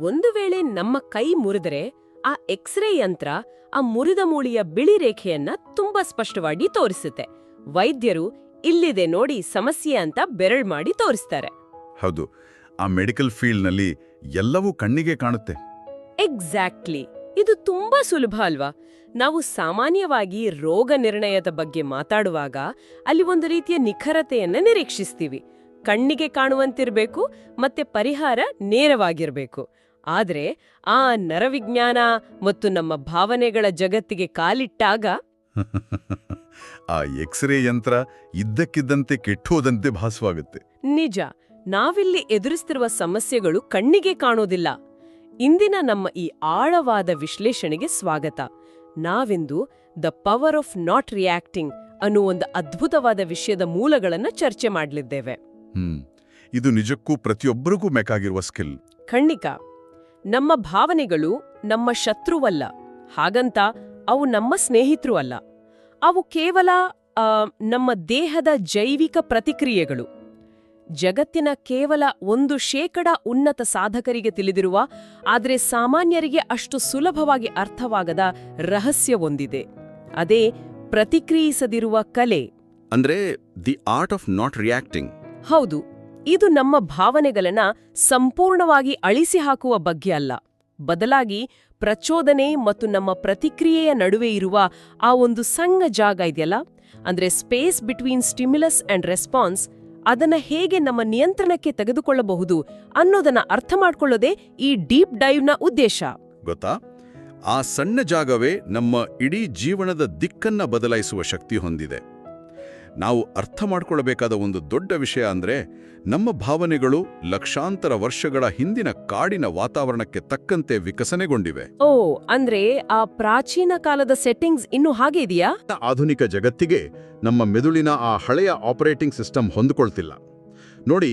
ಒಂದು ವೇಳೆ ನಮ್ಮ ಕೈ ಮುರಿದರೆ ಆ ಎಕ್ಸ್ರೇ ಯಂತ್ರ ಆ ಮುರಿದ ಮೂಳೆಯ ಬಿಳಿ ರೇಖೆಯನ್ನ ತುಂಬಾ ಸ್ಪಷ್ಟವಾಗಿ ತೋರಿಸುತ್ತೆ. ವೈದ್ಯರು ಇಲ್ಲಿದೆ ನೋಡಿ ಸಮಸ್ಯೆ ಅಂತ ಬೆರಳು ಮಾಡಿ ತೋರಿಸ್ತಾರೆ. ಹೌದು, ಆ ಮೆಡಿಕಲ್ ಫೀಲ್ಡ್ನಲ್ಲಿ ಎಲ್ಲವೂ ಕಣ್ಣಿಗೆ ಕಾಣುತ್ತೆ. ಎಕ್ಸಾಕ್ಟ್ಲಿ. ಇದು ತುಂಬಾ ಸುಲಭ ಅಲ್ವಾ? ನಾವು ಸಾಮಾನ್ಯವಾಗಿ ರೋಗ ನಿರ್ಣಯದ ಬಗ್ಗೆ ಮಾತಾಡುವಾಗ ಅಲ್ಲಿ ಒಂದು ರೀತಿಯ ನಿಖರತೆಯನ್ನ ನಿರೀಕ್ಷಿಸ್ತೀವಿ. ಕಣ್ಣಿಗೆ ಕಾಣುವಂತಿರ್ಬೇಕು ಮತ್ತೆ ಪರಿಹಾರ ನೇರವಾಗಿರ್ಬೇಕು. ಆದ್ರೆ ಆ ನರವಿಜ್ಞಾನ ಮತ್ತು ನಮ್ಮ ಭಾವನೆಗಳ ಜಗತ್ತಿಗೆ ಕಾಲಿಟ್ಟಾಗ ಆ ಎಕ್ಸ್ರೇ ಯಂತ್ರ ಇದ್ದಕ್ಕಿದ್ದಂತೆ ಕೆಟ್ಟೋದಂತೆ ಭಾಸವಾಗುತ್ತೆ. ನಿಜ, ನಾವಿಲ್ಲಿ ಎದುರಿಸ್ತಿರುವ ಸಮಸ್ಯೆಗಳು ಕಣ್ಣಿಗೆ ಕಾಣೋದಿಲ್ಲ. ಇಂದಿನ ನಮ್ಮ ಈ ಆಳವಾದ ವಿಶ್ಲೇಷಣೆಗೆ ಸ್ವಾಗತ. ನಾವಿಂದು the power of not reacting ಅನ್ನೋ ಒಂದು ಅದ್ಭುತವಾದ ವಿಷಯದ ಮೂಲಗಳನ್ನ ಚರ್ಚೆ ಮಾಡಲಿದ್ದೇವೆ. ಇದು ನಿಜಕ್ಕೂ ಪ್ರತಿಯೊಬ್ಬರಿಗೂ ಬೇಕಾಗಿರುವ ಸ್ಕಿಲ್. ಖಂಡಿತ. ನಮ್ಮ ಭಾವನೆಗಳು ನಮ್ಮ ಶತ್ರುವಲ್ಲ, ಹಾಗಂತ ಅವು ನಮ್ಮ ಸ್ನೇಹಿತರು ಅಲ್ಲ. ಅವು ಕೇವಲ ನಮ್ಮ ದೇಹದ ಜೈವಿಕ ಪ್ರತಿಕ್ರಿಯೆಗಳು. ಜಗತ್ತಿನ ಕೇವಲ 1% ಉನ್ನತ ಸಾಧಕರಿಗೆ ತಿಳಿದಿರುವ, ಆದರೆ ಸಾಮಾನ್ಯರಿಗೆ ಅಷ್ಟು ಸುಲಭವಾಗಿ ಅರ್ಥವಾಗದ ರಹಸ್ಯವೊಂದಿದೆ. ಅದೇ ಪ್ರತಿಕ್ರಿಯಿಸದಿರುವ ಕಲೆ. ಅಂದ್ರೆ the art of not reacting. ಹೌದು, ಇದು ನಮ್ಮ ಭಾವನೆಗಳನ್ನ ಸಂಪೂರ್ಣವಾಗಿ ಅಳಿಸಿ ಹಾಕುವ ಬಗ್ಗೆ ಅಲ್ಲ, ಬದಲಾಗಿ ಪ್ರಚೋದನೆ ಮತ್ತು ನಮ್ಮ ಪ್ರತಿಕ್ರಿಯೆಯ ನಡುವೆ ಇರುವ ಆ ಒಂದು ಸಣ್ಣ ಜಾಗ ಇದೆಯಲ್ಲ, ಅಂದ್ರೆ space between stimulus and response, ಅದನ್ನ ಹೇಗೆ ನಮ್ಮ ನಿಯಂತ್ರಣಕ್ಕೆ ತೆಗೆದುಕೊಳ್ಳಬಹುದು ಅನ್ನೋದನ್ನ ಅರ್ಥ ಮಾಡ್ಕೊಳ್ಳೋದೇ ಈ ಡೀಪ್ ಡೈವ್ನ ಉದ್ದೇಶ. ಗೊತ್ತಾ, ಆ ಸಣ್ಣ ಜಾಗವೇ ನಮ್ಮ ಇಡೀ ಜೀವನದ ದಿಕ್ಕನ್ನ ಬದಲಾಯಿಸುವ ಶಕ್ತಿ ಹೊಂದಿದೆ. ನಾವು ಅರ್ಥ ಮಾಡ್ಕೊಳ್ಬೇಕಾದ ಒಂದು ದೊಡ್ಡ ವಿಷಯ ಅಂದ್ರೆ, ನಮ್ಮ ಭಾವನೆಗಳು ಲಕ್ಷಾಂತರ ವರ್ಷಗಳ ಹಿಂದಿನ ಕಾಡಿನ ವಾತಾವರಣಕ್ಕೆ ತಕ್ಕಂತೆ ವಿಕಸನೆಗೊಂಡಿವೆ. ಓ, ಅಂದ್ರೆ ಆ ಪ್ರಾಚೀನ ಕಾಲದ ಸೆಟ್ಟಿಂಗ್ಸ್ ಇನ್ನೂ ಹಾಗೆ ಇದೆಯಾ? ಆಧುನಿಕ ಜಗತ್ತಿಗೆ ನಮ್ಮ ಮೆದುಳಿನ ಆ ಹಳೆಯ ಆಪರೇಟಿಂಗ್ ಸಿಸ್ಟಮ್ ಹೊಂದಿಕೊಳ್ತಿಲ್ಲ. ನೋಡಿ,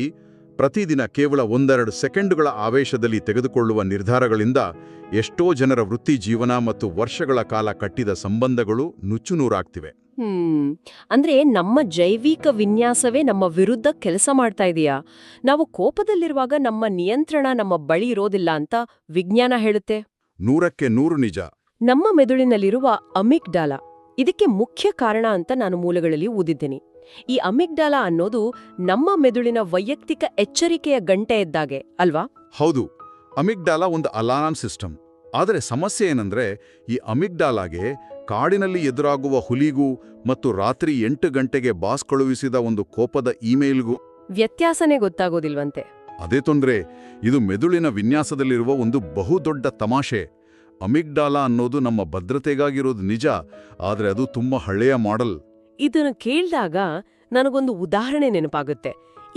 ಪ್ರತಿದಿನ ಕೇವಲ 1-2 ಸೆಕೆಂಡುಗಳ ಆವೇಶದಲ್ಲಿ ತೆಗೆದುಕೊಳ್ಳುವ ನಿರ್ಧಾರಗಳಿಂದ ಎಷ್ಟೋ ಜನರ ವೃತ್ತಿ ಜೀವನ ಮತ್ತು ವರ್ಷಗಳ ಕಾಲ ಕಟ್ಟಿದ ಸಂಬಂಧಗಳು ನುಚ್ಚುನೂರಾಗ್ತಿವೆ. ಅಂದ್ರೆ ನಮ್ಮ ಜೈವಿಕ ವಿನ್ಯಾಸವೇ ನಮ್ಮ ವಿರುದ್ಧ ಕೆಲಸ ಮಾಡ್ತಾ ಇದೆಯಾ? ನಾವು ಕೋಪದಲ್ಲಿರುವಾಗ ನಮ್ಮ ನಿಯಂತ್ರಣ ನಮ್ಮ ಬಳಿ ಇರೋದಿಲ್ಲ ಅಂತ ವಿಜ್ಞಾನ ಹೇಳುತ್ತೆ. 100% ನಿಜ. ನಮ್ಮ ಮೆದುಳಿನಲ್ಲಿರುವ ಅಮಿಗ್ಡಾಲ ಇದಕ್ಕೆ ಮುಖ್ಯ ಕಾರಣ ಅಂತ ನಾನು ಮೂಲಗಳಲ್ಲಿ ಓದಿದ್ದೇನೆ. ಈ ಅಮಿಗ್ಡಾಲ ಅನ್ನೋದು ನಮ್ಮ ಮೆದುಳಿನ ವೈಯಕ್ತಿಕ ಎಚ್ಚರಿಕೆಯ ಗಂಟೆ ಇದ್ದಾಗೆ ಅಲ್ವಾ? ಹೌದು, ಅಮಿಗ್ಡಾಲ ಒಂದು ಅಲಾರಾಂ ಸಿಸ್ಟಮ್. ಆದರೆ ಸಮಸ್ಯೆ ಏನಂದ್ರೆ, ಈ ಅಮಿಗ್ಡಾಲಾಗೆ ಕಾಡಿನಲ್ಲಿ ಎದುರಾಗುವ ಹುಲಿಗೂ ಮತ್ತು ರಾತ್ರಿ 8 ಗಂಟೆಗೆ ಬಾಸ್ ಕಳುಹಿಸಿದ ಒಂದು ಕೋಪದ ಇಮೇಲ್ಗೂ ವ್ಯತ್ಯಾಸನೇ ಗೊತ್ತಾಗೋದಿಲ್ವಂತೆ. ಅದೇ ತೊಂದ್ರೆ. ಇದು ಮೆದುಳಿನ ವಿನ್ಯಾಸದಲ್ಲಿರುವ ಒಂದು ಬಹುದೊಡ್ಡ ತಮಾಷೆ. ಅಮಿಗ್ಡಾಲ ಅನ್ನೋದು ನಮ್ಮ ಭದ್ರತೆಗಾಗಿರೋದು ನಿಜ, ಆದ್ರೆ ಅದು ತುಂಬಾ ಹಳೆಯ ಮಾಡೆಲ್. ಇದನ್ನು ಕೇಳಿದಾಗ ನನಗೊಂದು ಉದಾಹರಣೆ ನೆನಪಾಗುತ್ತೆ.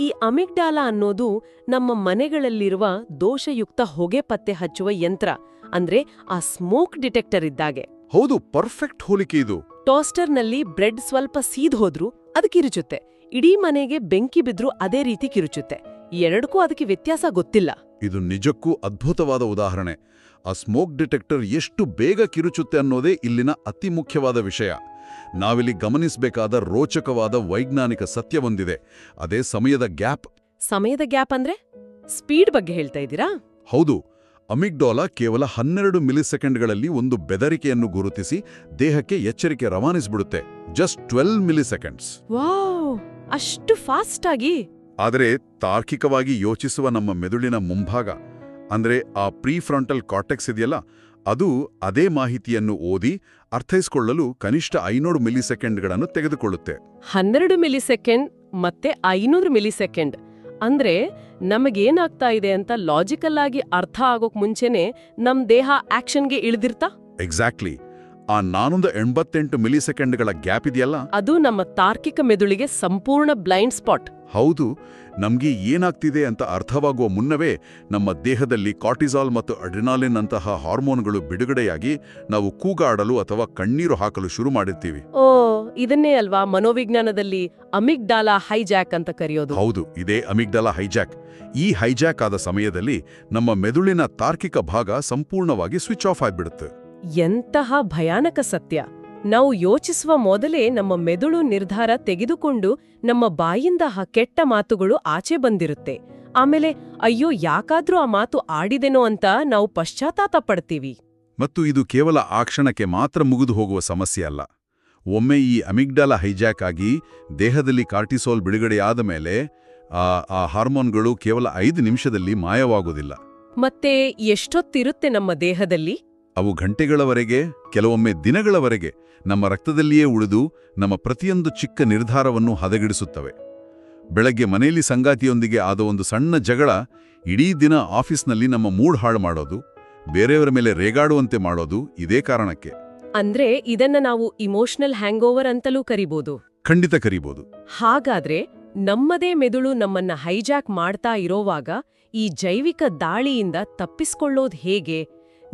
ಈ ಅಮಿಗ್ಡಾಲ ಅನ್ನೋದು ನಮ್ಮ ಮನೆಗಳಲ್ಲಿರುವ ದೋಷಯುಕ್ತ ಹೊಗೆ ಪತ್ತೆ ಹಚ್ಚುವ ಯಂತ್ರ, ಅಂದ್ರೆ ಆ ಸ್ಮೋಕ್ ಡಿಟೆಕ್ಟರ್ ಇದ್ದಾಗೆ. ಹೌದು, ಪರ್ಫೆಕ್ಟ್ ಹೋಲಿಕೆ ಇದು. ಟೋಸ್ಟರ್ನಲ್ಲಿ ಬ್ರೆಡ್ ಸ್ವಲ್ಪ ಸೀದ್ ಹೋದ್ರೂ ಅದು ಕಿರುಚುತ್ತೆ, ಇಡೀ ಮನೆಗೆ ಬೆಂಕಿ ಬಿದ್ರೂ ಅದೇ ರೀತಿ ಕಿರುಚುತ್ತೆ. ಎರಡಕ್ಕೂ ಅದಕ್ಕೆ ವ್ಯತ್ಯಾಸ ಗೊತ್ತಿಲ್ಲ. ಇದು ನಿಜಕ್ಕೂ ಅದ್ಭುತವಾದ ಉದಾಹರಣೆ. ಆ ಸ್ಮೋಕ್ ಡಿಟೆಕ್ಟರ್ ಎಷ್ಟು ಬೇಗ ಕಿರುಚುತ್ತೆ ಅನ್ನೋದೇ ಇಲ್ಲಿನ ಅತಿ ಮುಖ್ಯವಾದ ವಿಷಯ. ನಾವಿಲ್ಲಿ ಗಮನಿಸಬೇಕಾದ ರೋಚಕವಾದ ವೈಜ್ಞಾನಿಕ ಸತ್ಯವೊಂದಿದೆ. ಅದೇ ಸಮಯದ ಗ್ಯಾಪ್. ಸಮಯದ ಗ್ಯಾಪ್ ಅಂದ್ರೆ ಸ್ಪೀಡ್ ಬಗ್ಗೆ ಹೇಳ್ತಾ ಇದ್ದೀರಾ? ಹೌದು. ಅಮಿಗ್ಡಾಲ ಕೇವಲ 12 ಮಿಲಿಸೆಕೆಂಡ್ಗಳಲ್ಲಿ ಒಂದು ಬೆದರಿಕೆಯನ್ನು ಗುರುತಿಸಿ ದೇಹಕ್ಕೆ ಎಚ್ಚರಿಕೆ ರವಾನಿಸ್ಬಿಡುತ್ತೆ. Just 12 milliseconds. ವಾವ್, ಅಷ್ಟು ಫಾಸ್ಟ್ ಆಗಿ! ಆದರೆ ತಾರ್ಕಿಕವಾಗಿ ಯೋಚಿಸುವ ನಮ್ಮ ಮೆದುಳಿನ ಮುಂಭಾಗ, ಅಂದ್ರೆ ಆ ಪ್ರೀಫ್ರಂಟಲ್ ಕಾರ್ಟೆಕ್ಸ್ ಇದೆಯಲ್ಲ, ಅದು ಅದೇ ಮಾಹಿತಿಯನ್ನು ಓದಿ ಅರ್ಥೈಸಿಕೊಳ್ಳಲು ಕನಿಷ್ಠ 500 ಮಿಲಿಸೆಕೆಂಡ್ಗಳನ್ನು ತೆಗೆದುಕೊಳ್ಳುತ್ತೆ. 12 ಮಿಲಿಸೆಕೆಂಡ್ ಮತ್ತೆ 500 ಮಿಲಿಸೆಕೆಂಡ್ ಅಂದ್ರೆ ನಮಗೇನಾಗ್ತಾ ಇದೆ ಅಂತ ಲಾಜಿಕಲ್ ಆಗಿ ಅರ್ಥ ಆಗೋಕ್ ಮುಂಚೆನೆ ನಮ್ ದೇಹ ಆಕ್ಷನ್ಗೆ ಇಳಿದಿರ್ತಾ? ಎಕ್ಸಾಕ್ಟ್ಲಿ. ಆ 488 ಮಿಲಿಸೆಕೆಂಡ್ಗಳ ಗ್ಯಾಪ್ ಇದೆಯಲ್ಲ, ಅದು ನಮ್ಮ ತಾರ್ಕಿಕ ಮೆದುಳಿಗೆ ಸಂಪೂರ್ಣ ಬ್ಲೈಂಡ್ ಸ್ಪಾಟ್. ಹೌದು. ನಮ್ಗೆ ಏನಾಗ್ತಿದೆ ಅಂತ ಅರ್ಥವಾಗುವ ಮುನ್ನವೇ ನಮ್ಮ ದೇಹದಲ್ಲಿ ಕಾರ್ಟಿಸಾಲ್ ಮತ್ತು ಅಡ್ರಿನಾಲಿನ್ ಅಂತಹ ಹಾರ್ಮೋನ್ಗಳು ಬಿಡುಗಡೆಯಾಗಿ ನಾವು ಕೂಗಾಡಲು ಅಥವಾ ಕಣ್ಣೀರು ಹಾಕಲು ಶುರು ಮಾಡಿರ್ತೀವಿ. ಓ, ಇದನ್ನೇ ಅಲ್ವಾ ಮನೋವಿಜ್ಞಾನದಲ್ಲಿ ಅಮಿಗ್ಡಾಲಾ ಹೈಜಾಕ್ ಅಂತ ಕರೆಯೋದು? ಹೌದು, ಇದೇ ಅಮಿಗ್ಡಾಲಾ ಹೈಜಾಕ್. ಈ ಹೈಜಾಕ್ ಆದ ಸಮಯದಲ್ಲಿ ನಮ್ಮ ಮೆದುಳಿನ ತಾರ್ಕಿಕ ಭಾಗ ಸಂಪೂರ್ಣವಾಗಿ ಸ್ವಿಚ್ ಆಫ್ ಆಗ್ಬಿಡುತ್ತೆ. ಎಂತಹ ಭಯಾನಕ ಸತ್ಯ! ನಾವು ಯೋಚಿಸುವ ಮೊದಲೇ ನಮ್ಮ ಮೆದುಳು ನಿರ್ಧಾರ ತೆಗೆದುಕೊಂಡು ನಮ್ಮ ಬಾಯಿಂದ ಕೆಟ್ಟ ಮಾತುಗಳು ಆಚೆ ಬಂದಿರುತ್ತೆ. ಆಮೇಲೆ ಅಯ್ಯೋ ಯಾಕಾದ್ರೂ ಆ ಮಾತು ಆಡಿದೆನೋ ಅಂತ ನಾವು ಪಶ್ಚಾತ್ತಾಪ ಪಡ್ತೀವಿ. ಮತ್ತು ಇದು ಕೇವಲ ಆ ಕ್ಷಣಕ್ಕೆ ಮಾತ್ರ ಮುಗಿದು ಹೋಗುವ ಸಮಸ್ಯೆ ಅಲ್ಲ. ಒಮ್ಮೆ ಈ ಅಮಿಗ್ಡಾಲ ಹೈಜಾಕ್ ಆಗಿ ದೇಹದಲ್ಲಿ ಕಾರ್ಟಿಸೋಲ್ ಬಿಡುಗಡೆಯಾದ ಮೇಲೆ ಆ ಹಾರ್ಮೋನ್ಗಳು ಕೇವಲ 5 ನಿಮಿಷದಲ್ಲಿ ಮಾಯವಾಗೋದಿಲ್ಲ. ಮತ್ತೆ ಎಷ್ಟೊತ್ತಿರುತ್ತೆ ನಮ್ಮ ದೇಹದಲ್ಲಿ? ಅವು ಗಂಟೆಗಳವರೆಗೆ, ಕೆಲವೊಮ್ಮೆ ದಿನಗಳವರೆಗೆ ನಮ್ಮ ರಕ್ತದಲ್ಲಿಯೇ ಉಳಿದು ನಮ್ಮ ಪ್ರತಿಯೊಂದು ಚಿಕ್ಕ ನಿರ್ಧಾರವನ್ನು ಹದಗೆಡಿಸುತ್ತವೆ. ಬೆಳಗ್ಗೆ ಮನೆಯಲ್ಲಿ ಸಂಗಾತಿಯೊಂದಿಗೆ ಆದ ಒಂದು ಸಣ್ಣ ಜಗಳ ಇಡೀ ದಿನ ಆಫೀಸ್ನಲ್ಲಿ ನಮ್ಮ ಮೂಡ್ ಹಾಳು ಮಾಡೋದು, ಬೇರೆಯವರ ಮೇಲೆ ರೇಗಾಡುವಂತೆ ಮಾಡೋದು ಇದೇ ಕಾರಣಕ್ಕೆ. ಅಂದ್ರೆ ಇದನ್ನ ನಾವು ಇಮೋಷನಲ್ ಹ್ಯಾಂಗೋವರ್ ಅಂತಲೂ ಕರಿಬೋದು. ಖಂಡಿತ ಕರೀಬೋದು. ಹಾಗಾದ್ರೆ ನಮ್ಮದೇ ಮೆದುಳು ನಮ್ಮನ್ನ ಹೈಜಾಕ್ ಮಾಡ್ತಾ ಇರೋವಾಗ ಈ ಜೈವಿಕ ದಾಳಿಯಿಂದ ತಪ್ಪಿಸ್ಕೊಳ್ಳೋದು ಹೇಗೆ?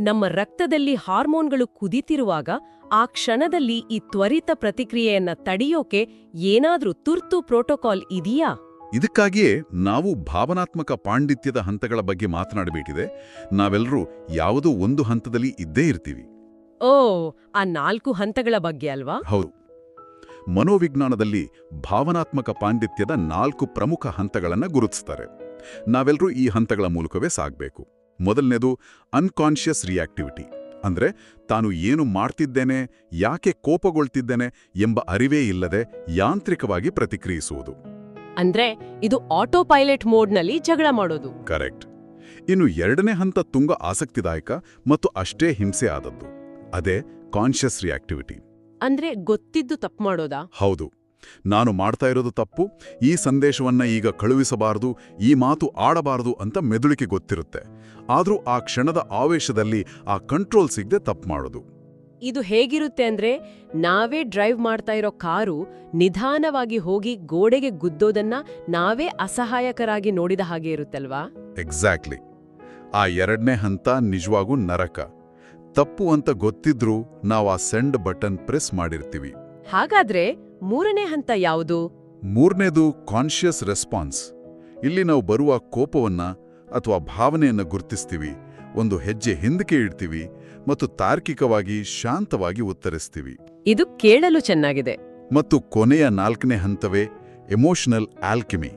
ನಮ್ಮ ರಕ್ತದಲ್ಲಿ ಹಾರ್ಮೋನ್ಗಳು ಕುದಿತಿರುವಾಗ ಆ ಕ್ಷಣದಲ್ಲಿ ಈ ತ್ವರಿತ ಪ್ರತಿಕ್ರಿಯೆಯನ್ನ ತಡೆಯೋಕೆ ಏನಾದ್ರೂ ತುರ್ತು ಪ್ರೋಟೋಕಾಲ್ ಇದೆಯಾ? ಇದಕ್ಕಾಗಿಯೇ ನಾವು ಭಾವನಾತ್ಮಕ ಪಾಂಡಿತ್ಯದ ಹಂತಗಳ ಬಗ್ಗೆ ಮಾತನಾಡಬೇಕಿದೆ. ನಾವೆಲ್ಲರೂ ಯಾವುದೋ ಒಂದು ಹಂತದಲ್ಲಿ ಇದ್ದೇ ಇರ್ತೀವಿ. ಓ, ಆ 4 ಹಂತಗಳ ಬಗ್ಗೆ ಅಲ್ವಾ? ಹೌದು. ಮನೋವಿಜ್ಞಾನದಲ್ಲಿ ಭಾವನಾತ್ಮಕ ಪಾಂಡಿತ್ಯದ 4 ಪ್ರಮುಖ ಹಂತಗಳನ್ನು ಗುರುತಿಸ್ತಾರೆ. ನಾವೆಲ್ಲರೂ ಈ ಹಂತಗಳ ಮೂಲಕವೇ ಸಾಗಬೇಕು. ಮೊದಲನೇದು ಅನ್ಕಾನ್ಷಿಯಸ್ ರಿಯಾಕ್ಟಿವಿಟಿ, ಅಂದ್ರೆ ತಾನು ಏನು ಮಾಡ್ತಿದ್ದೇನೆ, ಯಾಕೆ ಕೋಪಗೊಳ್ತಿದ್ದೇನೆ ಎಂಬ ಅರಿವೇ ಇಲ್ಲದೆ ಯಾಂತ್ರಿಕವಾಗಿ ಪ್ರತಿಕ್ರಿಯಿಸುವುದು. ಅಂದ್ರೆ ಇದು ಆಟೋ ಪೈಲಟ್ ಮೋಡ್ನಲ್ಲಿ ಜಗಳ ಮಾಡೋದು. ಕರೆಕ್ಟ್. ಇನ್ನು ಎರಡನೇ ಹಂತ ತುಂಗ ಆಸಕ್ತಿದಾಯಕ ಮತ್ತು ಅಷ್ಟೇ ಹಿಂಸೆ ಆದದ್ದು. ಅದೇ ಕಾನ್ಷಿಯಸ್ ರಿಯಾಕ್ಟಿವಿಟಿ. ಅಂದ್ರೆ ಗೊತ್ತಿದ್ದು ತಪ್ಪು ಮಾಡೋದಾ? ಹೌದು. ನಾನು ಮಾಡ್ತಾ ಇರೋದು ತಪ್ಪು, ಈ ಸಂದೇಶವನ್ನ ಈಗ ಕಳುಹಿಸಬಾರದು, ಈ ಮಾತು ಆಡಬಾರದು ಅಂತ ಮೆದುಳಿಗೆ ಗೊತ್ತಿರುತ್ತೆ. ಆದ್ರೂ ಆ ಕ್ಷಣದ ಆವೇಶದಲ್ಲಿ ಆ ಕಂಟ್ರೋಲ್ ಸಿಗದೆ ತಪ್ಪು ಮಾಡೋದು. ಇದು ಹೇಗಿರುತ್ತೆ ಅಂದ್ರೆ, ನಾವೇ ಡ್ರೈವ್ ಮಾಡ್ತಾ ಇರೋ ಕಾರು ನಿಧಾನವಾಗಿ ಹೋಗಿ ಗೋಡೆಗೆ ಗುದ್ದೋದನ್ನ ನಾವೇ ಅಸಹಾಯಕರಾಗಿ ನೋಡಿದ ಹಾಗೆ ಇರುತ್ತಲ್ವಾ? ಎಕ್ಸಾಕ್ಟ್ಲಿ. ಆ ಎರಡನೇ ಹಂತ ನಿಜವಾಗೂ ನರಕ. ತಪ್ಪು ಅಂತ ಗೊತ್ತಿದ್ರೂ ನಾವು ಆ ಸೆಂಡ್ ಬಟನ್ ಪ್ರೆಸ್ ಮಾಡಿರ್ತೀವಿ. ಹಾಗಾದ್ರೆ ಮೂರನೇ ಹಂತ ಯಾವುದು? ಮೂರನೇದು ಕಾನ್ಷಿಯಸ್ ರೆಸ್ಪಾನ್ಸ್. ಇಲ್ಲಿ ನಾವು ಬರುವ ಕೋಪವನ್ನ ಅಥವಾ ಭಾವನೆಯನ್ನ ಗುರ್ತಿಸ್ತೀವಿ, ಒಂದು ಹೆಜ್ಜೆ ಹಿಂದಕ್ಕೆ ಇಡ್ತೀವಿ ಮತ್ತು ತಾರ್ಕಿಕವಾಗಿ ಶಾಂತವಾಗಿ ಉತ್ತರಿಸ್ತೀವಿ. ಇದು ಕೇಳಲು ಚೆನ್ನಾಗಿದೆ. ಮತ್ತು ಕೊನೆಯ 4ನೇ ಹಂತವೇ ಎಮೋಷನಲ್ ಆಲ್ಕೆಮಿ.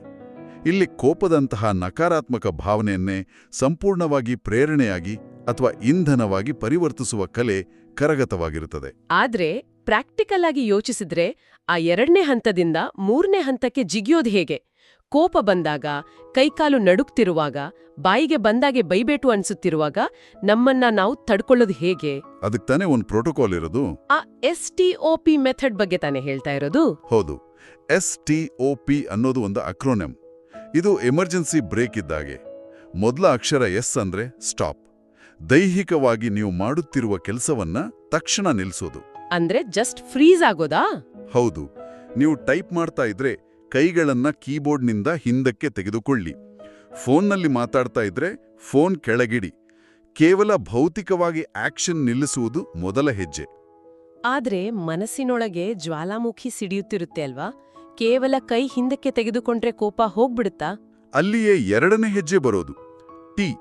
ಇಲ್ಲಿ ಕೋಪದಂತಹ ನಕಾರಾತ್ಮಕ ಭಾವನೆಯನ್ನೇ ಸಂಪೂರ್ಣವಾಗಿ ಪ್ರೇರಣೆಯಾಗಿ ಅಥವಾ ಇಂಧನವಾಗಿ ಪರಿವರ್ತಿಸುವ ಕಲೆ ಕರಗತವಾಗಿರುತ್ತದೆ. ಆದ್ರೆ ಪ್ರಾಕ್ಟಿಕಲ್ ಆಗಿ ಯೋಚಿಸಿದ್ರೆ ಆ 2ನೇ ಹಂತದಿಂದ 3ನೇ ಹಂತಕ್ಕೆ ಜಿಗಿಯೋದು ಹೇಗೆ? ಕೋಪ ಬಂದಾಗ, ಕೈಕಾಲು ನಡುಕ್ತಿರುವಾಗ, ಬಾಯಿಗೆ ಬಂದಾಗೆ ಬೈಬೇಟು ಅನ್ಸುತ್ತಿರುವಾಗ ನಮ್ಮನ್ನ ನಾವು ತಡ್ಕೊಳ್ಳೋದು ಹೇಗೆ? ಅದಕ್ಕೆ ತಾನೇ ಒಂದು ಪ್ರೋಟೋಕಾಲ್ ಇರೋದು. ಆ STOP ಮೆಥಡ್ ಬಗ್ಗೆ ತಾನೇ ಹೇಳ್ತಾ ಇರೋದು? ಹೌದು. STOP ಅನ್ನೋದು ಒಂದು ಅಕ್ರೋನಿಮ್. ಇದು ಎಮರ್ಜೆನ್ಸಿ ಬ್ರೇಕ್ ಇದ್ದಾಗೆ. ಮೊದಲ ಅಕ್ಷರ ಎಸ್ ಅಂದ್ರೆ ಸ್ಟಾಪ್. ದೈಹಿಕವಾಗಿ ನೀವು ಮಾಡುತ್ತಿರುವ ಕೆಲಸವನ್ನ ತಕ್ಷಣ ನಿಲ್ಲಿಸೋದು. ಅಂದ್ರೆ ಜಸ್ಟ್ ಫ್ರೀಸ್ ಆಗೋದಾ? ಹೌದು. ನೀವು ಟೈಪ್ ಮಾಡ್ತಾ ಇದ್ರೆ ಕೈಗಳನ್ನ ಕೀಬೋರ್ಡ್ನಿಂದ ಹಿಂದಕ್ಕೆ ತೆಗೆದುಕೊಳ್ಳಿ. ಫೋನ್ನಲ್ಲಿ ಮಾತಾಡ್ತಾ ಇದ್ರೆ ಫೋನ್ ಕೆಳಗಿಡಿ. ಕೇವಲ ಭೌತಿಕವಾಗಿ ಆಕ್ಷನ್ ನಿಲ್ಲಿಸುವುದು ಮೊದಲ ಹೆಜ್ಜೆ. ಆದ್ರೆ ಮನಸ್ಸಿನೊಳಗೆ ಜ್ವಾಲಾಮುಖಿ ಸಿಡಿಯುತ್ತಿರುತ್ತೆ ಅಲ್ವಾ? ಕೇವಲ ಕೈ ಹಿಂದಕ್ಕೆ ತೆಗೆದುಕೊಂಡ್ರೆ ಕೋಪ ಹೋಗ್ಬಿಡುತ್ತಾ? ಅಲ್ಲಿಯೇ ಎರಡನೇ ಹೆಜ್ಜೆ ಬರೋದು. ಟಿ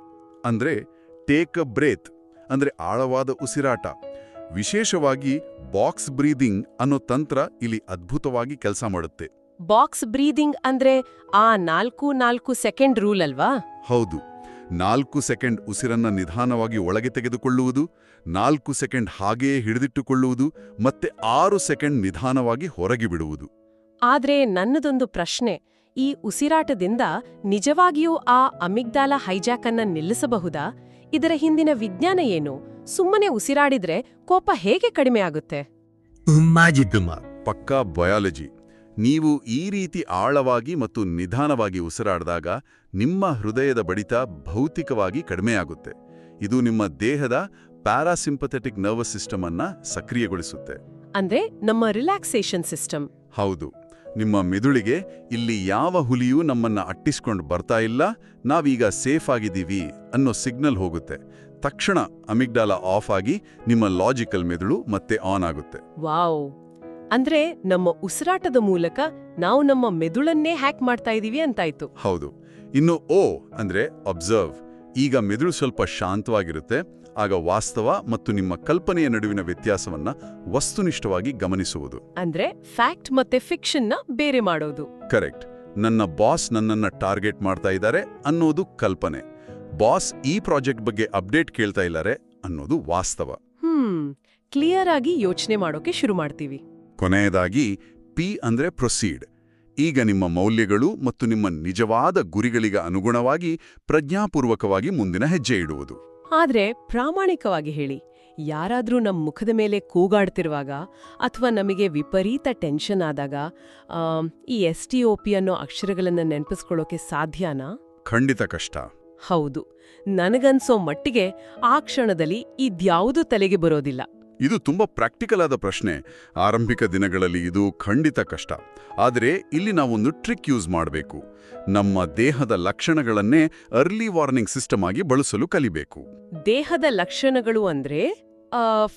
ಅಂದ್ರೆ ಟೇಕ್ ಅ ಬ್ರೇತ್, ಅಂದ್ರೆ ಆಳವಾದ ಉಸಿರಾಟ. ವಿಶೇಷವಾಗಿ ಬಾಕ್ಸ್ ಬ್ರೀದಿಂಗ್ ಅನ್ನೋ ತಂತ್ರ ಇಲ್ಲಿ ಅದ್ಭುತವಾಗಿ ಕೆಲಸ ಮಾಡುತ್ತೆ. ಬಾಕ್ಸ್ ಬ್ರೀದಿಂಗ್ ಅಂದ್ರೆ ಆ 4-4 ಸೆಕೆಂಡ್ ರೂಲ್ ಅಲ್ವಾ? ಹೌದು. 4 ಸೆಕೆಂಡ್ ಉಸಿರನ್ನ ನಿಧಾನವಾಗಿ ಒಳಗೆ ತೆಗೆದುಕೊಳ್ಳುವುದು, 4 ಸೆಕೆಂಡ್ ಹಾಗೆಯೇ ಹಿಡಿದಿಟ್ಟುಕೊಳ್ಳುವುದು, ಮತ್ತೆ 6 ಸೆಕೆಂಡ್ ನಿಧಾನವಾಗಿ ಹೊರಗೆ ಬಿಡುವುದು. ಆದ್ರೆ ನನ್ನದೊಂದು ಪ್ರಶ್ನೆ, ಈ ಉಸಿರಾಟದಿಂದ ನಿಜವಾಗಿಯೂ ಆ ಅಮಿಗ್ದಾಲ ಹೈಜಾಕ್ ಅನ್ನ ನಿಲ್ಲಿಸಬಹುದಾ? ಇದರ ಹಿಂದಿನ ವಿಜ್ಞಾನ ಏನು? ಸುಮ್ಮನೆ ಉಸಿರಾಡಿದ್ರೆ ಕೋಪ ಹೇಗೆ ಕಡಿಮೆ ಆಗುತ್ತೆ? ಪಕ್ಕಾ ಬಯಾಲಜಿ. ನೀವು ಈ ರೀತಿ ಆಳವಾಗಿ ಮತ್ತು ನಿಧಾನವಾಗಿ ಉಸಿರಾಡಿದಾಗ ನಿಮ್ಮ ಹೃದಯದ ಬಡಿತ ಭೌತಿಕವಾಗಿ ಕಡಿಮೆಯಾಗುತ್ತೆ. ಇದು ನಿಮ್ಮ ದೇಹದ ಪ್ಯಾರಾಸಿಂಪಥೆಟಿಕ್ ನರ್ವಸ್ ಸಿಸ್ಟಮ್ ಅನ್ನ ಸಕ್ರಿಯಗೊಳಿಸುತ್ತೆ. ಅಂದ್ರೆ ನಮ್ಮ ರಿಲ್ಯಾಕ್ಸೇಷನ್ ಸಿಸ್ಟಮ್. ಹೌದು. ನಿಮ್ಮ ಮೆದುಳಿಗೆ ಇಲ್ಲಿ ಯಾವ ಹುಲಿಯೂ ನಮ್ಮನ್ನ ಅಟ್ಟಿಸ್ಕೊಂಡು ಬರ್ತಾ ಇಲ್ಲ, ನಾವೀಗ ಸೇಫ್ ಆಗಿದ್ದೀವಿ ಅನ್ನೋ ಸಿಗ್ನಲ್ ಹೋಗುತ್ತೆ. ತಕ್ಷಣ ಅಮಿಗ್ಡಾಲ ಆಫ್ ಆಗಿ ನಿಮ್ಮ ಲಾಜಿಕಲ್ ಮೆದುಳು ಮತ್ತೆ ಆನ್ ಆಗುತ್ತೆ. ವಾವ್! ಅಂದ್ರೆ ನಮ್ಮ ಉಸಿರಾಟದ ಮೂಲಕ ನಾವು ನಮ್ಮ ಮೆದುಳನ್ನೇ ಹ್ಯಾಕ್ ಮಾಡ್ತಾ ಇದೀವಿ ಅಂತಾಯ್ತು. ಹೌದು. ಇನ್ನು ಓ ಅಂದ್ರೆ ಅಬ್ಸರ್ವ್. ಈಗ ಮೆದುಳು ಸ್ವಲ್ಪ ಶಾಂತವಾಗಿರುತ್ತೆ. ಆಗ ವಾಸ್ತವ ಮತ್ತು ನಿಮ್ಮ ಕಲ್ಪನೆಯ ನಡುವಿನ ವ್ಯತ್ಯಾಸವನ್ನ ವಸ್ತುನಿಷ್ಠವಾಗಿ ಗಮನಿಸುವುದು. ಅಂದ್ರೆ ಫ್ಯಾಕ್ಟ್ ಮತ್ತೆ ಫಿಕ್ಷನ್ನ ಬೇರೆ ಮಾಡೋದು. ಕರೆಕ್ಟ್. ನನ್ನ ಬಾಸ್ ನನ್ನನ್ನ ಟಾರ್ಗೆಟ್ ಮಾಡ್ತಾ ಇದ್ದಾರೆ ಅನ್ನೋದು ಕಲ್ಪನೆ. ಬಾಸ್ ಈ ಪ್ರಾಜೆಕ್ಟ್ ಬಗ್ಗೆ ಅಪ್ಡೇಟ್ ಕೇಳ್ತಾ ಇದ್ದಾರೆ ಅನ್ನೋದು ವಾಸ್ತವ. ಕ್ಲಿಯರ್ ಆಗಿ ಯೋಚನೆ ಮಾಡೋಕೆ ಶುರು ಮಾಡ್ತೀವಿ. ಕೊನೆಯದಾಗಿ ಪಿ ಅಂದ್ರೆ ಪ್ರೊಸೀಡ್. ಈಗ ನಿಮ್ಮ ಮೌಲ್ಯಗಳು ಮತ್ತು ನಿಮ್ಮ ನಿಜವಾದ ಗುರಿಗಳಿಗೆ ಅನುಗುಣವಾಗಿ ಪ್ರಜ್ಞಾಪೂರ್ವಕವಾಗಿ ಮುಂದಿನ ಹೆಜ್ಜೆ ಇಡುವುದು. ಆದ್ರೆ ಪ್ರಾಮಾಣಿಕವಾಗಿ ಹೇಳಿ, ಯಾರಾದ್ರೂ ನಮ್ಮ ಮುಖದ ಮೇಲೆ ಕೂಗಾಡ್ತಿರುವಾಗ ಅಥವಾ ನಮಗೆ ವಿಪರೀತ ಟೆನ್ಷನ್ ಆದಾಗ ಈ STOP ಅನ್ನೋ ಅಕ್ಷರಗಳನ್ನು ನೆನಪಿಸ್ಕೊಳ್ಳೋಕೆ ಸಾಧ್ಯನಾ? ಖಂಡಿತ ಕಷ್ಟ. ಹೌದು, ನನಗನ್ಸೋ ಮಟ್ಟಿಗೆ ಆ ಕ್ಷಣದಲ್ಲಿ ಇದ್ಯಾವುದೂ ತಲೆಗೆ ಬರೋದಿಲ್ಲ. ಇದು ತುಂಬಾ ಪ್ರಾಕ್ಟಿಕಲ್ ಆದ ಪ್ರಶ್ನೆ. ಆರಂಭಿಕ ದಿನಗಳಲ್ಲಿ ಇದು ಖಂಡಿತ ಕಷ್ಟ. ಆದರೆ ಇಲ್ಲಿ ನಾವೊಂದು ಟ್ರಿಕ್ ಯೂಸ್ ಮಾಡಬೇಕು. ನಮ್ಮ ದೇಹದ ಲಕ್ಷಣಗಳನ್ನೇ ಅರ್ಲಿ ವಾರ್ನಿಂಗ್ ಸಿಸ್ಟಮ್ ಆಗಿ ಬಳಸಲು ಕಲಿಬೇಕು. ದೇಹದ ಲಕ್ಷಣಗಳು ಅಂದ್ರೆ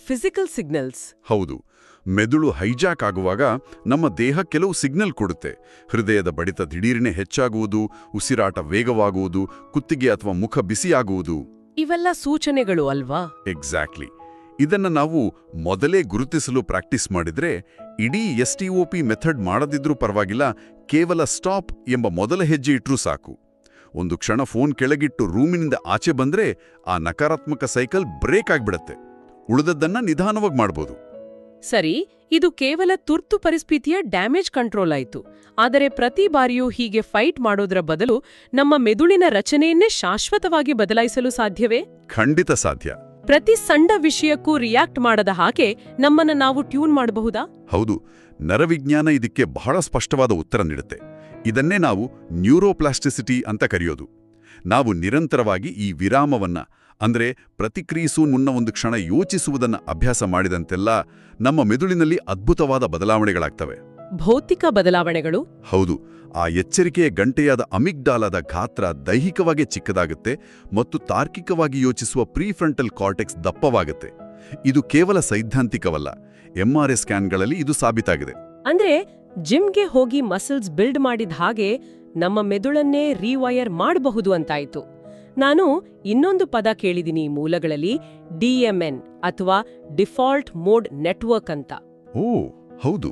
ಫಿಸಿಕಲ್ ಸಿಗ್ನಲ್ಸ್? ಹೌದು. ಮೆದುಳು ಹೈಜಾಕ್ ಆಗುವಾಗ ನಮ್ಮ ದೇಹ ಕೆಲವು ಸಿಗ್ನಲ್ ಕೊಡುತ್ತೆ. ಹೃದಯದ ಬಡಿತ ದಿಢೀರ್ನೆ ಹೆಚ್ಚಾಗುವುದು, ಉಸಿರಾಟ ವೇಗವಾಗುವುದು, ಕುತ್ತಿಗೆ ಅಥವಾ ಮುಖ ಬಿಸಿಯಾಗುವುದು. ಇವೆಲ್ಲ ಸೂಚನೆಗಳು ಅಲ್ವಾ? ಎಕ್ಸಾಕ್ಟ್ಲಿ. ಇದನ್ನ ನಾವು ಮೊದಲೇ ಗುರುತಿಸಲು ಪ್ರಾಕ್ಟೀಸ್ ಮಾಡಿದ್ರೆ, ಇಡೀ STOP ಮೆಥಡ್ ಮಾಡದಿದ್ರೂ ಪರವಾಗಿಲ್ಲ, ಕೇವಲ ಸ್ಟಾಪ್ ಎಂಬ ಮೊದಲ ಹೆಜ್ಜೆ ಇಟ್ರೂ ಸಾಕು. ಒಂದು ಕ್ಷಣ ಫೋನ್ ಕೆಳಗಿಟ್ಟು ರೂಮಿನಿಂದ ಆಚೆ ಬಂದ್ರೆ ಆ ನಕಾರಾತ್ಮಕ ಸೈಕಲ್ ಬ್ರೇಕ್ ಆಗ್ಬಿಡತ್ತೆ. ಉಳಿದದ್ದನ್ನ ನಿಧಾನವಾಗಿ ಮಾಡ್ಬೋದು. ಸರಿ, ಇದು ಕೇವಲ ತುರ್ತು ಪರಿಸ್ಥಿತಿಯ ಡ್ಯಾಮೇಜ್ ಕಂಟ್ರೋಲ್ ಆಯ್ತು. ಆದರೆ ಪ್ರತಿ ಬಾರಿಯೂ ಹೀಗೆ ಫೈಟ್ ಮಾಡೋದ್ರ ಬದಲು ನಮ್ಮ ಮೆದುಳಿನ ರಚನೆಯನ್ನೇ ಶಾಶ್ವತವಾಗಿ ಬದಲಾಯಿಸಲು ಸಾಧ್ಯವೇ? ಖಂಡಿತ ಸಾಧ್ಯ. ಪ್ರತಿ ಸಣ್ಣ ವಿಷಯಕ್ಕೂ ರಿಯಾಕ್ಟ್ ಮಾಡದ ಹಾಗೆ ನಮ್ಮನ್ನ ನಾವು ಟ್ಯೂನ್ ಮಾಡಬಹುದಾ? ಹೌದು. ನರವಿಜ್ಞಾನ ಇದಕ್ಕೆ ಬಹಳ ಸ್ಪಷ್ಟವಾದ ಉತ್ತರ ನೀಡುತ್ತೆ. ಇದನ್ನೇ ನಾವು ನ್ಯೂರೋಪ್ಲಾಸ್ಟಿಸಿಟಿ ಅಂತ ಕರೆಯೋದು. ನಾವು ನಿರಂತರವಾಗಿ ಈ ವಿರಾಮವನ್ನ, ಅಂದ್ರೆ ಪ್ರತಿಕ್ರಿಯಿಸು ಮುನ್ನ ಒಂದು ಕ್ಷಣ ಯೋಚಿಸುವುದನ್ನ ಅಭ್ಯಾಸ ಮಾಡಿದಂತೆಲ್ಲ ನಮ್ಮ ಮೆದುಳಿನಲ್ಲಿ ಅದ್ಭುತವಾದ ಬದಲಾವಣೆಗಳಾಗ್ತವೆ. ಭೌತಿಕ ಬದಲಾವಣೆಗಳು? ಹೌದು. ಆ ಎಚ್ಚರಿಕೆಯ ಗಂಟೆಯಾದ ಅಮಿಗ್ಡಾಲಾದ ಗಾತ್ರ ದೈಹಿಕವಾಗಿ ಚಿಕ್ಕದಾಗುತ್ತೆ ಮತ್ತು ತಾರ್ಕಿಕವಾಗಿ ಯೋಚಿಸುವ ಪ್ರೀಫ್ರಂಟಲ್ ಕಾರ್ಟೆಕ್ಸ್ ದಪ್ಪವಾಗುತ್ತೆ. ಇದು ಕೇವಲ ಸೈದ್ಧಾಂತಿಕವಲ್ಲ, MRI ಸ್ಕ್ಯಾನ್ಗಳಲ್ಲಿ ಇದು ಸಾಬೀತಾಗಿದೆ. ಅಂದ್ರೆ ಜಿಮ್ಗೆ ಹೋಗಿ ಮಸಲ್ಸ್ ಬಿಲ್ಡ್ ಮಾಡಿದ ಹಾಗೆ ನಮ್ಮ ಮೆದುಳನ್ನೇ ರೀವೈರ್ ಮಾಡಬಹುದು ಅಂತಾಯ್ತು. ನಾನು ಇನ್ನೊಂದು ಪದ ಕೇಳಿದಿನಿ ಮೂಲಗಳಲ್ಲಿ, DMN ಅಥವಾ ಡಿಫಾಲ್ಟ್ ಮೋಡ್ ನೆಟ್ವರ್ಕ್ ಅಂತ. ಓ ಹೌದು.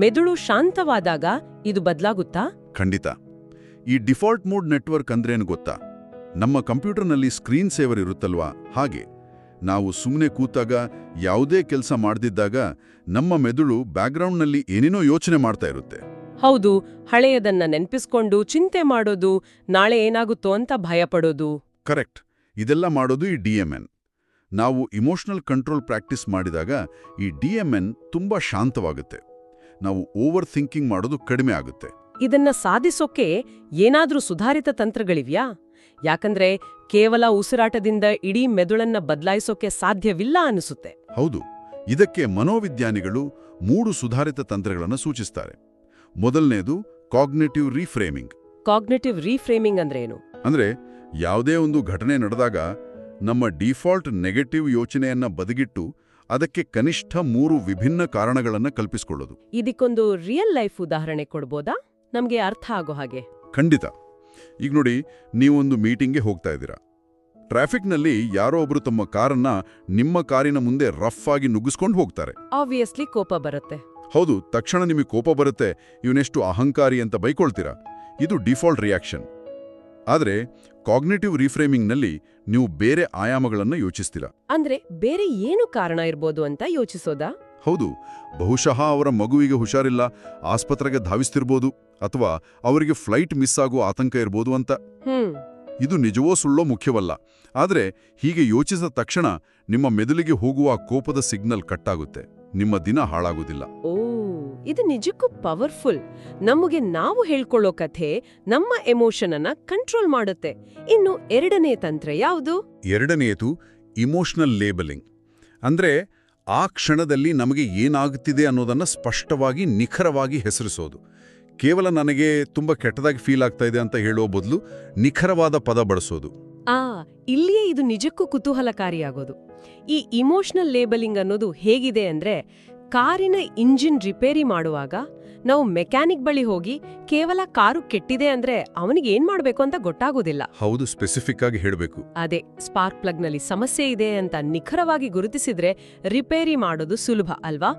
ಮೆದುಳು ಶಾಂತವಾದಾಗ ಇದು ಬದಲಾಗುತ್ತಾ? ಖಂಡಿತ. ಈ ಡಿಫಾಲ್ಟ್ ಮೋಡ್ ನೆಟ್ವರ್ಕ್ ಅಂದ್ರೇನು ಗೊತ್ತಾ? ನಮ್ಮ ಕಂಪ್ಯೂಟರ್ನಲ್ಲಿ ಸ್ಕ್ರೀನ್ ಸೇವರ್ ಇರುತ್ತಲ್ವಾ, ಹಾಗೆ ನಾವು ಸುಮ್ಮನೆ ಕೂತಾಗ, ಯಾವುದೇ ಕೆಲಸ ಮಾಡ್ದಿದ್ದಾಗ ನಮ್ಮ ಮೆದುಳು ಬ್ಯಾಕ್ಗ್ರೌಂಡ್ನಲ್ಲಿ ಏನೇನೋ ಯೋಚನೆ ಮಾಡ್ತಾ ಇರುತ್ತೆ. ಹೌದು, ಹಳೆಯದನ್ನ ನೆನ್ಪಿಸ್ಕೊಂಡು ಚಿಂತೆ ಮಾಡೋದು, ನಾಳೆ ಏನಾಗುತ್ತೋ ಅಂತ ಭಯಪಡೋದು. ಕರೆಕ್ಟ್. ಇದೆಲ್ಲ ಮಾಡೋದು ಈ DMN. ನಾವು ಇಮೋಷನಲ್ ಕಂಟ್ರೋಲ್ ಪ್ರಾಕ್ಟೀಸ್ ಮಾಡಿದಾಗ ಈ DMN ತುಂಬಾ ಶಾಂತವಾಗುತ್ತೆ. ನಾವು ಓವರ್ ಥಿಂಕಿಂಗ್ ಮಾಡೋದು ಕಡಿಮೆ ಆಗುತ್ತೆ. ಇದನ್ನ ಸಾಧಿಸೋಕೆ ಏನಾದ್ರೂ ಸುಧಾರಿತ ತಂತ್ರಗಳಿವ್ಯಾ? ಯಾಕಂದ್ರೆ ಕೇವಲ ಉಸಿರಾಟದಿಂದ ಇಡೀ ಮೆದುಳನ್ನ ಬದಲಾಯಿಸೋಕೆ ಸಾಧ್ಯವಿಲ್ಲ ಅನಿಸುತ್ತೆ. ಹೌದು. ಇದಕ್ಕೆ ಮನೋವಿಜ್ಞಾನಿಗಳು 3 ಸುಧಾರಿತ ತಂತ್ರಗಳನ್ನು ಸೂಚಿಸ್ತಾರೆ. ಮೊದಲನೇದು ಕಾಗ್ನಿಟಿವ್ ರೀಫ್ರೇಮಿಂಗ್. ಕಾಗ್ನಿಟಿವ್ ರೀಫ್ರೇಮಿಂಗ್ ಅಂದ್ರೇನು? ಅಂದ್ರೆ ಯಾವುದೇ ಒಂದು ಘಟನೆ ನಡೆದಾಗ ನಮ್ಮ ಡಿಫಾಲ್ಟ್ ನೆಗೆಟಿವ್ ಯೋಚನೆಯನ್ನ ಬದಿಗಿಟ್ಟು ಅದಕ್ಕೆ ಕನಿಷ್ಠ 3 ವಿಭಿನ್ನ ಕಾರಣಗಳನ್ನು ಕಲ್ಪಿಸಿಕೊಳ್ಳೋದು. ಇದಕ್ಕೊಂದು ರಿಯಲ್ ಲೈಫ್ ಉದಾಹರಣೆ ಕೊಡ್ಬೋದಾ, ನಮ್ಗೆ ಅರ್ಥ ಆಗೋ ಹಾಗೆ? ಖಂಡಿತ. ಈಗ ನೋಡಿ, ನೀವೊಂದು ಮೀಟಿಂಗ್ಗೆ ಹೋಗ್ತಾ ಇದ್ದೀರಾ. ಟ್ರಾಫಿಕ್ನಲ್ಲಿ ಯಾರೋ ಒಬ್ರು ತಮ್ಮ ಕಾರನ್ನ ನಿಮ್ಮ ಕಾರಿನ ಮುಂದೆ ರಫ್ ಆಗಿ ನುಗ್ಗಿಸ್ಕೊಂಡು ಹೋಗ್ತಾರೆ. ಆಬ್ವಿಯಸ್ಲಿ ಕೋಪ ಬರುತ್ತೆ. ಹೌದು. ತಕ್ಷಣ ನಿಮಗೆ ಕೋಪ ಬರುತ್ತೆ, ಇವನೆಷ್ಟು ಅಹಂಕಾರಿ ಅಂತ ಬೈಕೊಳ್ತೀರಾ. ಇದು ಡಿಫಾಲ್ಟ್ ರಿಯಾಕ್ಷನ್. ಆದರೆ ಕಾಗ್ನಿಟಿವ್ ರೀಫ್ರೇಮಿಂಗ್ನಲ್ಲಿ ನೀವು ಬೇರೆ ಆಯಾಮಗಳನ್ನು ಯೋಚಿಸ್ತೀರಾ. ಅಂದ್ರೆ ಬೇರೆ ಏನು ಕಾರಣ ಇರ್ಬೋದು ಅಂತ ಯೋಚಿಸೋದಾ? ಹೌದು. ಬಹುಶಃ ಅವರ ಮಗುವಿಗೆ ಹುಷಾರಿಲ್ಲ, ಆಸ್ಪತ್ರೆಗೆ ಧಾವಿಸ್ತಿರ್ಬೋದು, ಅಥವಾ ಅವರಿಗೆ ಫ್ಲೈಟ್ ಮಿಸ್ ಆಗೋ ಆತಂಕ ಇರ್ಬೋದು ಅಂತ. ಇದು ನಿಜವೋ ಸುಳ್ಳೋ ಮುಖ್ಯವಲ್ಲ. ಆದರೆ ಹೀಗೆ ಯೋಚಿಸಿದ ತಕ್ಷಣ ನಿಮ್ಮ ಮೆದುಳಿಗೆ ಹೋಗುವ ಕೋಪದ ಸಿಗ್ನಲ್ ಕಟ್ಟಾಗುತ್ತೆ. ನಿಮ್ಮ ದಿನ ಹಾಳಾಗುವುದಿಲ್ಲ. ಓ, ಇದು ನಿಜಕ್ಕೂ ಪವರ್ಫುಲ್. ನಮಗೆ ನಾವು ಹೇಳ್ಕೊಳ್ಳೋ ಕಥೆ ನಮ್ಮ ಎಮೋಷನ್ ಅನ್ನ ಕಂಟ್ರೋಲ್ ಮಾಡುತ್ತೆ. ಇನ್ನು ಎರಡನೇ ತಂತ್ರ ಯಾವುದು? ಎರಡನೆಯದು ಇಮೋಷನಲ್ ಲೇಬಲಿಂಗ್. ಅಂದ್ರೆ ಆ ಕ್ಷಣದಲ್ಲಿ ನಮಗೆ ಏನಾಗುತ್ತಿದೆ ಅನ್ನೋದನ್ನ ಸ್ಪಷ್ಟವಾಗಿ, ನಿಖರವಾಗಿ ಹೆಸರಿಸೋದು. ಕೇವಲ ನನಗೆ ತುಂಬ ಕೆಟ್ಟದಾಗಿ ಫೀಲ್ ಆಗ್ತಾ ಇದೆ ಅಂತ ಹೇಳೋ ಬದಲು ನಿಖರವಾದ ಪದ ಬಳಸೋದು. ಇಲ್ಲಿಯೇ ಇದು ನಿಜಕ್ಕೂ ಕುತೂಹಲಕಾರಿಯಾಗೋದು. ಈ ಇಮೋಷನಲ್ ಲೇಬಲಿಂಗ್ ಅನ್ನೋದು ಹೇಗಿದೆ ಅಂದ್ರೆ, ಕಾರಿನ ಇಂಜಿನ್ ರಿಪೇರಿ ಮಾಡುವಾಗ ನಾವು ಮೆಕ್ಯಾನಿಕ್ ಬಳಿ ಹೋಗಿ ಕೇವಲ ಕಾರು ಕೆಟ್ಟಿದೆ ಅಂದ್ರೆ ಅವನಿಗೆ ಏನ್ ಮಾಡ್ಬೇಕು ಅಂತ ಗೊತ್ತಾಗೋದಿಲ್ಲ. ಹೌದು, ಸ್ಪೆಸಿಫಿಕ್ ಆಗಿ ಹೇಳಬೇಕು. ಅದೇ ಸ್ಪಾರ್ಕ್ ಪ್ಲಗ್ನಲ್ಲಿ ಸಮಸ್ಯೆ ಇದೆ ಅಂತ ನಿಖರವಾಗಿ ಗುರುತಿಸಿದ್ರೆ ರಿಪೇರಿ ಮಾಡೋದು ಸುಲಭ ಅಲ್ವಾ?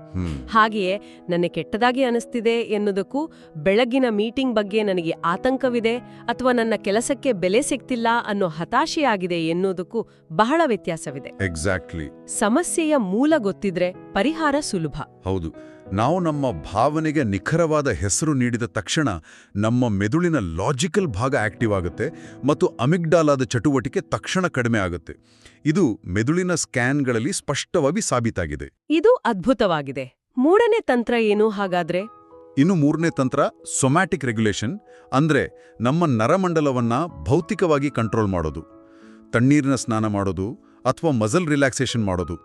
ಹಾಗೆಯೇ ನನಗೆ ಕೆಟ್ಟದಾಗಿ ಅನಿಸ್ತಿದೆ ಎನ್ನುವುದಕ್ಕೂ ಬೆಳಗ್ಗಿನ ಮೀಟಿಂಗ್ ಬಗ್ಗೆ ನನಗೆ ಆತಂಕವಿದೆ ಅಥವಾ ನನ್ನ ಕೆಲಸಕ್ಕೆ ಬೆಲೆ ಸಿಗ್ತಿಲ್ಲ ಅನ್ನೋ ಹತಾಶೆಯಾಗಿದೆ ಎನ್ನುವುದಕ್ಕೂ ಬಹಳ ವ್ಯತ್ಯಾಸವಿದೆ. ಎಕ್ಸಾಕ್ಟ್ಲಿ. ಸಮಸ್ಯೆಯ ಮೂಲ ಗೊತ್ತಿದ್ರೆ ಪರಿಹಾರ ಸುಲಭ. ಹೌದು, ನಾವು ನಮ್ಮ ಭಾವನೆಗೆ ನಿಖರವಾದ ಹೆಸರು ನೀಡಿದ ತಕ್ಷಣ ನಮ್ಮ ಮೆದುಳಿನ ಲಾಜಿಕಲ್ ಭಾಗ ಆಕ್ಟಿವ್ ಆಗುತ್ತೆ ಮತ್ತು ಅಮಿಗ್ಡಾಲಾದ ಚಟುವಟಿಕೆ ತಕ್ಷಣ ಕಡಿಮೆ ಆಗುತ್ತೆ. ಇದು ಮೆದುಳಿನ ಸ್ಕ್ಯಾನ್ಗಳಲ್ಲಿ ಸ್ಪಷ್ಟವಾಗಿ ಸಾಬೀತಾಗಿದೆ. ಇದು ಅದ್ಭುತವಾಗಿದೆ. ಮೂರನೇ ತಂತ್ರ ಏನು ಹಾಗಾದ್ರೆ? ಇನ್ನು ಮೂರನೇ ತಂತ್ರ ಸೊಮ್ಯಾಟಿಕ್ ರೆಗ್ಯುಲೇಷನ್, ಅಂದ್ರೆ ನಮ್ಮ ನರಮಂಡಲವನ್ನ ಭೌತಿಕವಾಗಿ ಕಂಟ್ರೋಲ್ ಮಾಡೋದು. ತಣ್ಣೀರಿನ ಸ್ನಾನ ಮಾಡೋದು ಅಥವಾ ಮಸಲ್ ರಿಲ್ಯಾಕ್ಸೇಷನ್ ಮಾಡೋದು,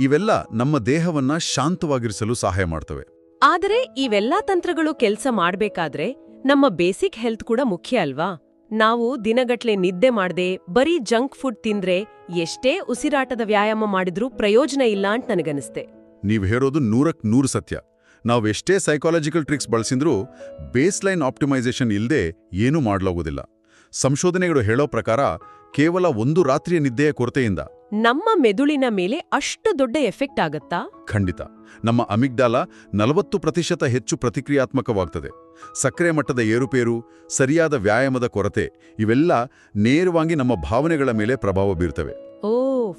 ಇವೆಲ್ಲ ನಮ್ಮ ದೇಹವನ್ನ ಶಾಂತವಾಗಿರಿಸಲು ಸಹಾಯ ಮಾಡ್ತವೆ. ಆದರೆ ಇವೆಲ್ಲಾ ತಂತ್ರಗಳು ಕೆಲಸ ಮಾಡ್ಬೇಕಾದ್ರೆ ನಮ್ಮ ಬೇಸಿಕ್ ಹೆಲ್ತ್ ಕೂಡ ಮುಖ್ಯ ಅಲ್ವಾ? ನಾವು ದಿನಗಟ್ಲೆ ನಿದ್ದೆ ಮಾಡ್ದೆ ಬರೀ ಜಂಕ್ ಫುಡ್ ತಿಂದ್ರೆ ಎಷ್ಟೇ ಉಸಿರಾಟದ ವ್ಯಾಯಾಮ ಮಾಡಿದ್ರೂ ಪ್ರಯೋಜನ ಇಲ್ಲ ಅಂತ ನನಗನ್ನಿಸ್ತೆ. ನೀವು ಹೇಳೋದು 100% ಸತ್ಯ. ನಾವೆಷ್ಟೇ ಸೈಕಾಲಜಿಕಲ್ ಟ್ರಿಕ್ಸ್ ಬಳಸಿದ್ರೂ ಬೇಸ್ಲೈನ್ ಆಪ್ಟಿಮೈಸೇಷನ್ ಇಲ್ಲದೆ ಏನೂ ಮಾಡಲಾಗುವುದಿಲ್ಲ. ಸಂಶೋಧನೆಗಳು ಹೇಳೋ ಪ್ರಕಾರ ಕೇವಲ ಒಂದು ರಾತ್ರಿಯ ನಿದ್ದೆಯ ಕೊರತೆಯಿಂದ ನಮ್ಮ ಮೆದುಳಿನ ಮೇಲೆ ಅಷ್ಟು ದೊಡ್ಡ ಎಫೆಕ್ಟ್ ಆಗತ್ತಾ? ಖಂಡಿತ. ನಮ್ಮ ಅಮಿಗ್ಡಾಲ 40% ಹೆಚ್ಚು ಪ್ರತಿಕ್ರಿಯಾತ್ಮಕವಾಗ್ತದೆ. ಸಕ್ಕರೆ ಮಟ್ಟದ ಏರುಪೇರು, ಸರಿಯಾದ ವ್ಯಾಯಾಮದ ಕೊರತೆ ಇವೆಲ್ಲ ನೇರವಾಗಿ ನಮ್ಮ ಭಾವನೆಗಳ ಮೇಲೆ ಪ್ರಭಾವ ಬೀರ್ತವೆ. ಓ,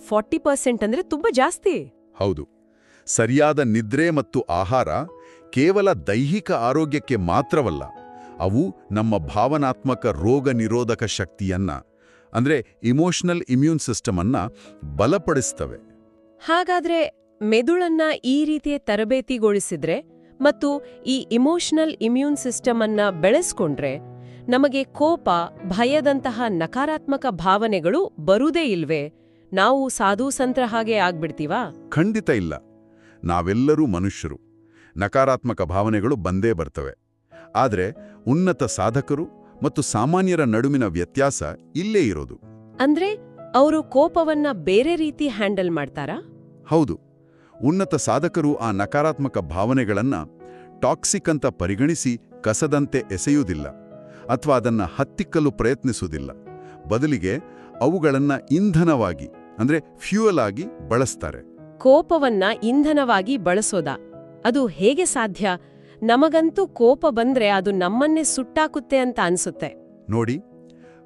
40% ಅಂದ್ರೆ ತುಂಬಾ ಜಾಸ್ತಿ. ಹೌದು. ಸರಿಯಾದ ನಿದ್ರೆ ಮತ್ತು ಆಹಾರ ಕೇವಲ ದೈಹಿಕ ಆರೋಗ್ಯಕ್ಕೆ ಮಾತ್ರವಲ್ಲ, ಅವು ನಮ್ಮ ಭಾವನಾತ್ಮಕ ರೋಗ ನಿರೋಧಕ ಶಕ್ತಿಯನ್ನ, ಅಂದ್ರೆ ಇಮೋಷನಲ್ ಇಮ್ಯೂನ್ ಸಿಸ್ಟಮ್ ಅನ್ನ ಬಲಪಡಿಸ್ತವೆ. ಹಾಗಾದ್ರೆ ಮೆದುಳನ್ನ ಈ ರೀತಿಯ ತರಬೇತಿಗೊಳಿಸಿದ್ರೆ ಮತ್ತು ಈ ಇಮೋಷನಲ್ ಇಮ್ಯೂನ್ ಸಿಸ್ಟಮ್ ಅನ್ನ ಬೆಳೆಸ್ಕೊಂಡ್ರೆ ನಮಗೆ ಕೋಪ, ಭಯದಂತಹ ನಕಾರಾತ್ಮಕ ಭಾವನೆಗಳು ಬರುವುದೇ ಇಲ್ವೇ? ನಾವು ಸಾಧು ಸಂತರ ಹಾಗೆ ಆಗ್ಬಿಡ್ತೀವಾ? ಖಂಡಿತ ಇಲ್ಲ. ನಾವೆಲ್ಲರೂ ಮನುಷ್ಯರು. ನಕಾರಾತ್ಮಕ ಭಾವನೆಗಳು ಬಂದೇ ಬರ್ತವೆ. ಆದರೆ ಉನ್ನತ ಸಾಧಕರು ಮತ್ತು ಸಾಮಾನ್ಯರ ನಡುವಿನ ವ್ಯತ್ಯಾಸ ಇಲ್ಲೇ ಇರೋದು. ಅಂದ್ರೆ ಅವರು ಕೋಪವನ್ನ ಬೇರೆ ರೀತಿ ಹ್ಯಾಂಡಲ್ ಮಾಡ್ತಾರಾ? ಹೌದು. ಉನ್ನತ ಸಾಧಕರು ಆ ನಕಾರಾತ್ಮಕ ಭಾವನೆಗಳನ್ನ ಟಾಕ್ಸಿಕ್ ಅಂತ ಪರಿಗಣಿಸಿ ಕಸದಂತೆ ಎಸೆಯುವುದಿಲ್ಲ ಅಥವಾ ಅದನ್ನ ಹತ್ತಿಕ್ಕಲು ಪ್ರಯತ್ನಿಸುವುದಿಲ್ಲ. ಬದಲಿಗೆ ಅವುಗಳನ್ನ ಇಂಧನವಾಗಿ, ಅಂದ್ರೆ ಫ್ಯೂಯಲ್ ಆಗಿ ಬಳಸ್ತಾರೆ. ಕೋಪವನ್ನ ಇಂಧನವಾಗಿ ಬಳಸೋದಾ? ಅದು ಹೇಗೆ ಸಾಧ್ಯ? ನಮಗಂತೂ ಕೋಪ ಬಂದ್ರೆ ಅದು ನಮ್ಮನ್ನೇ ಸುಟ್ಟಾಕುತ್ತೆ ಅಂತ ಅನ್ಸುತ್ತೆ. ನೋಡಿ,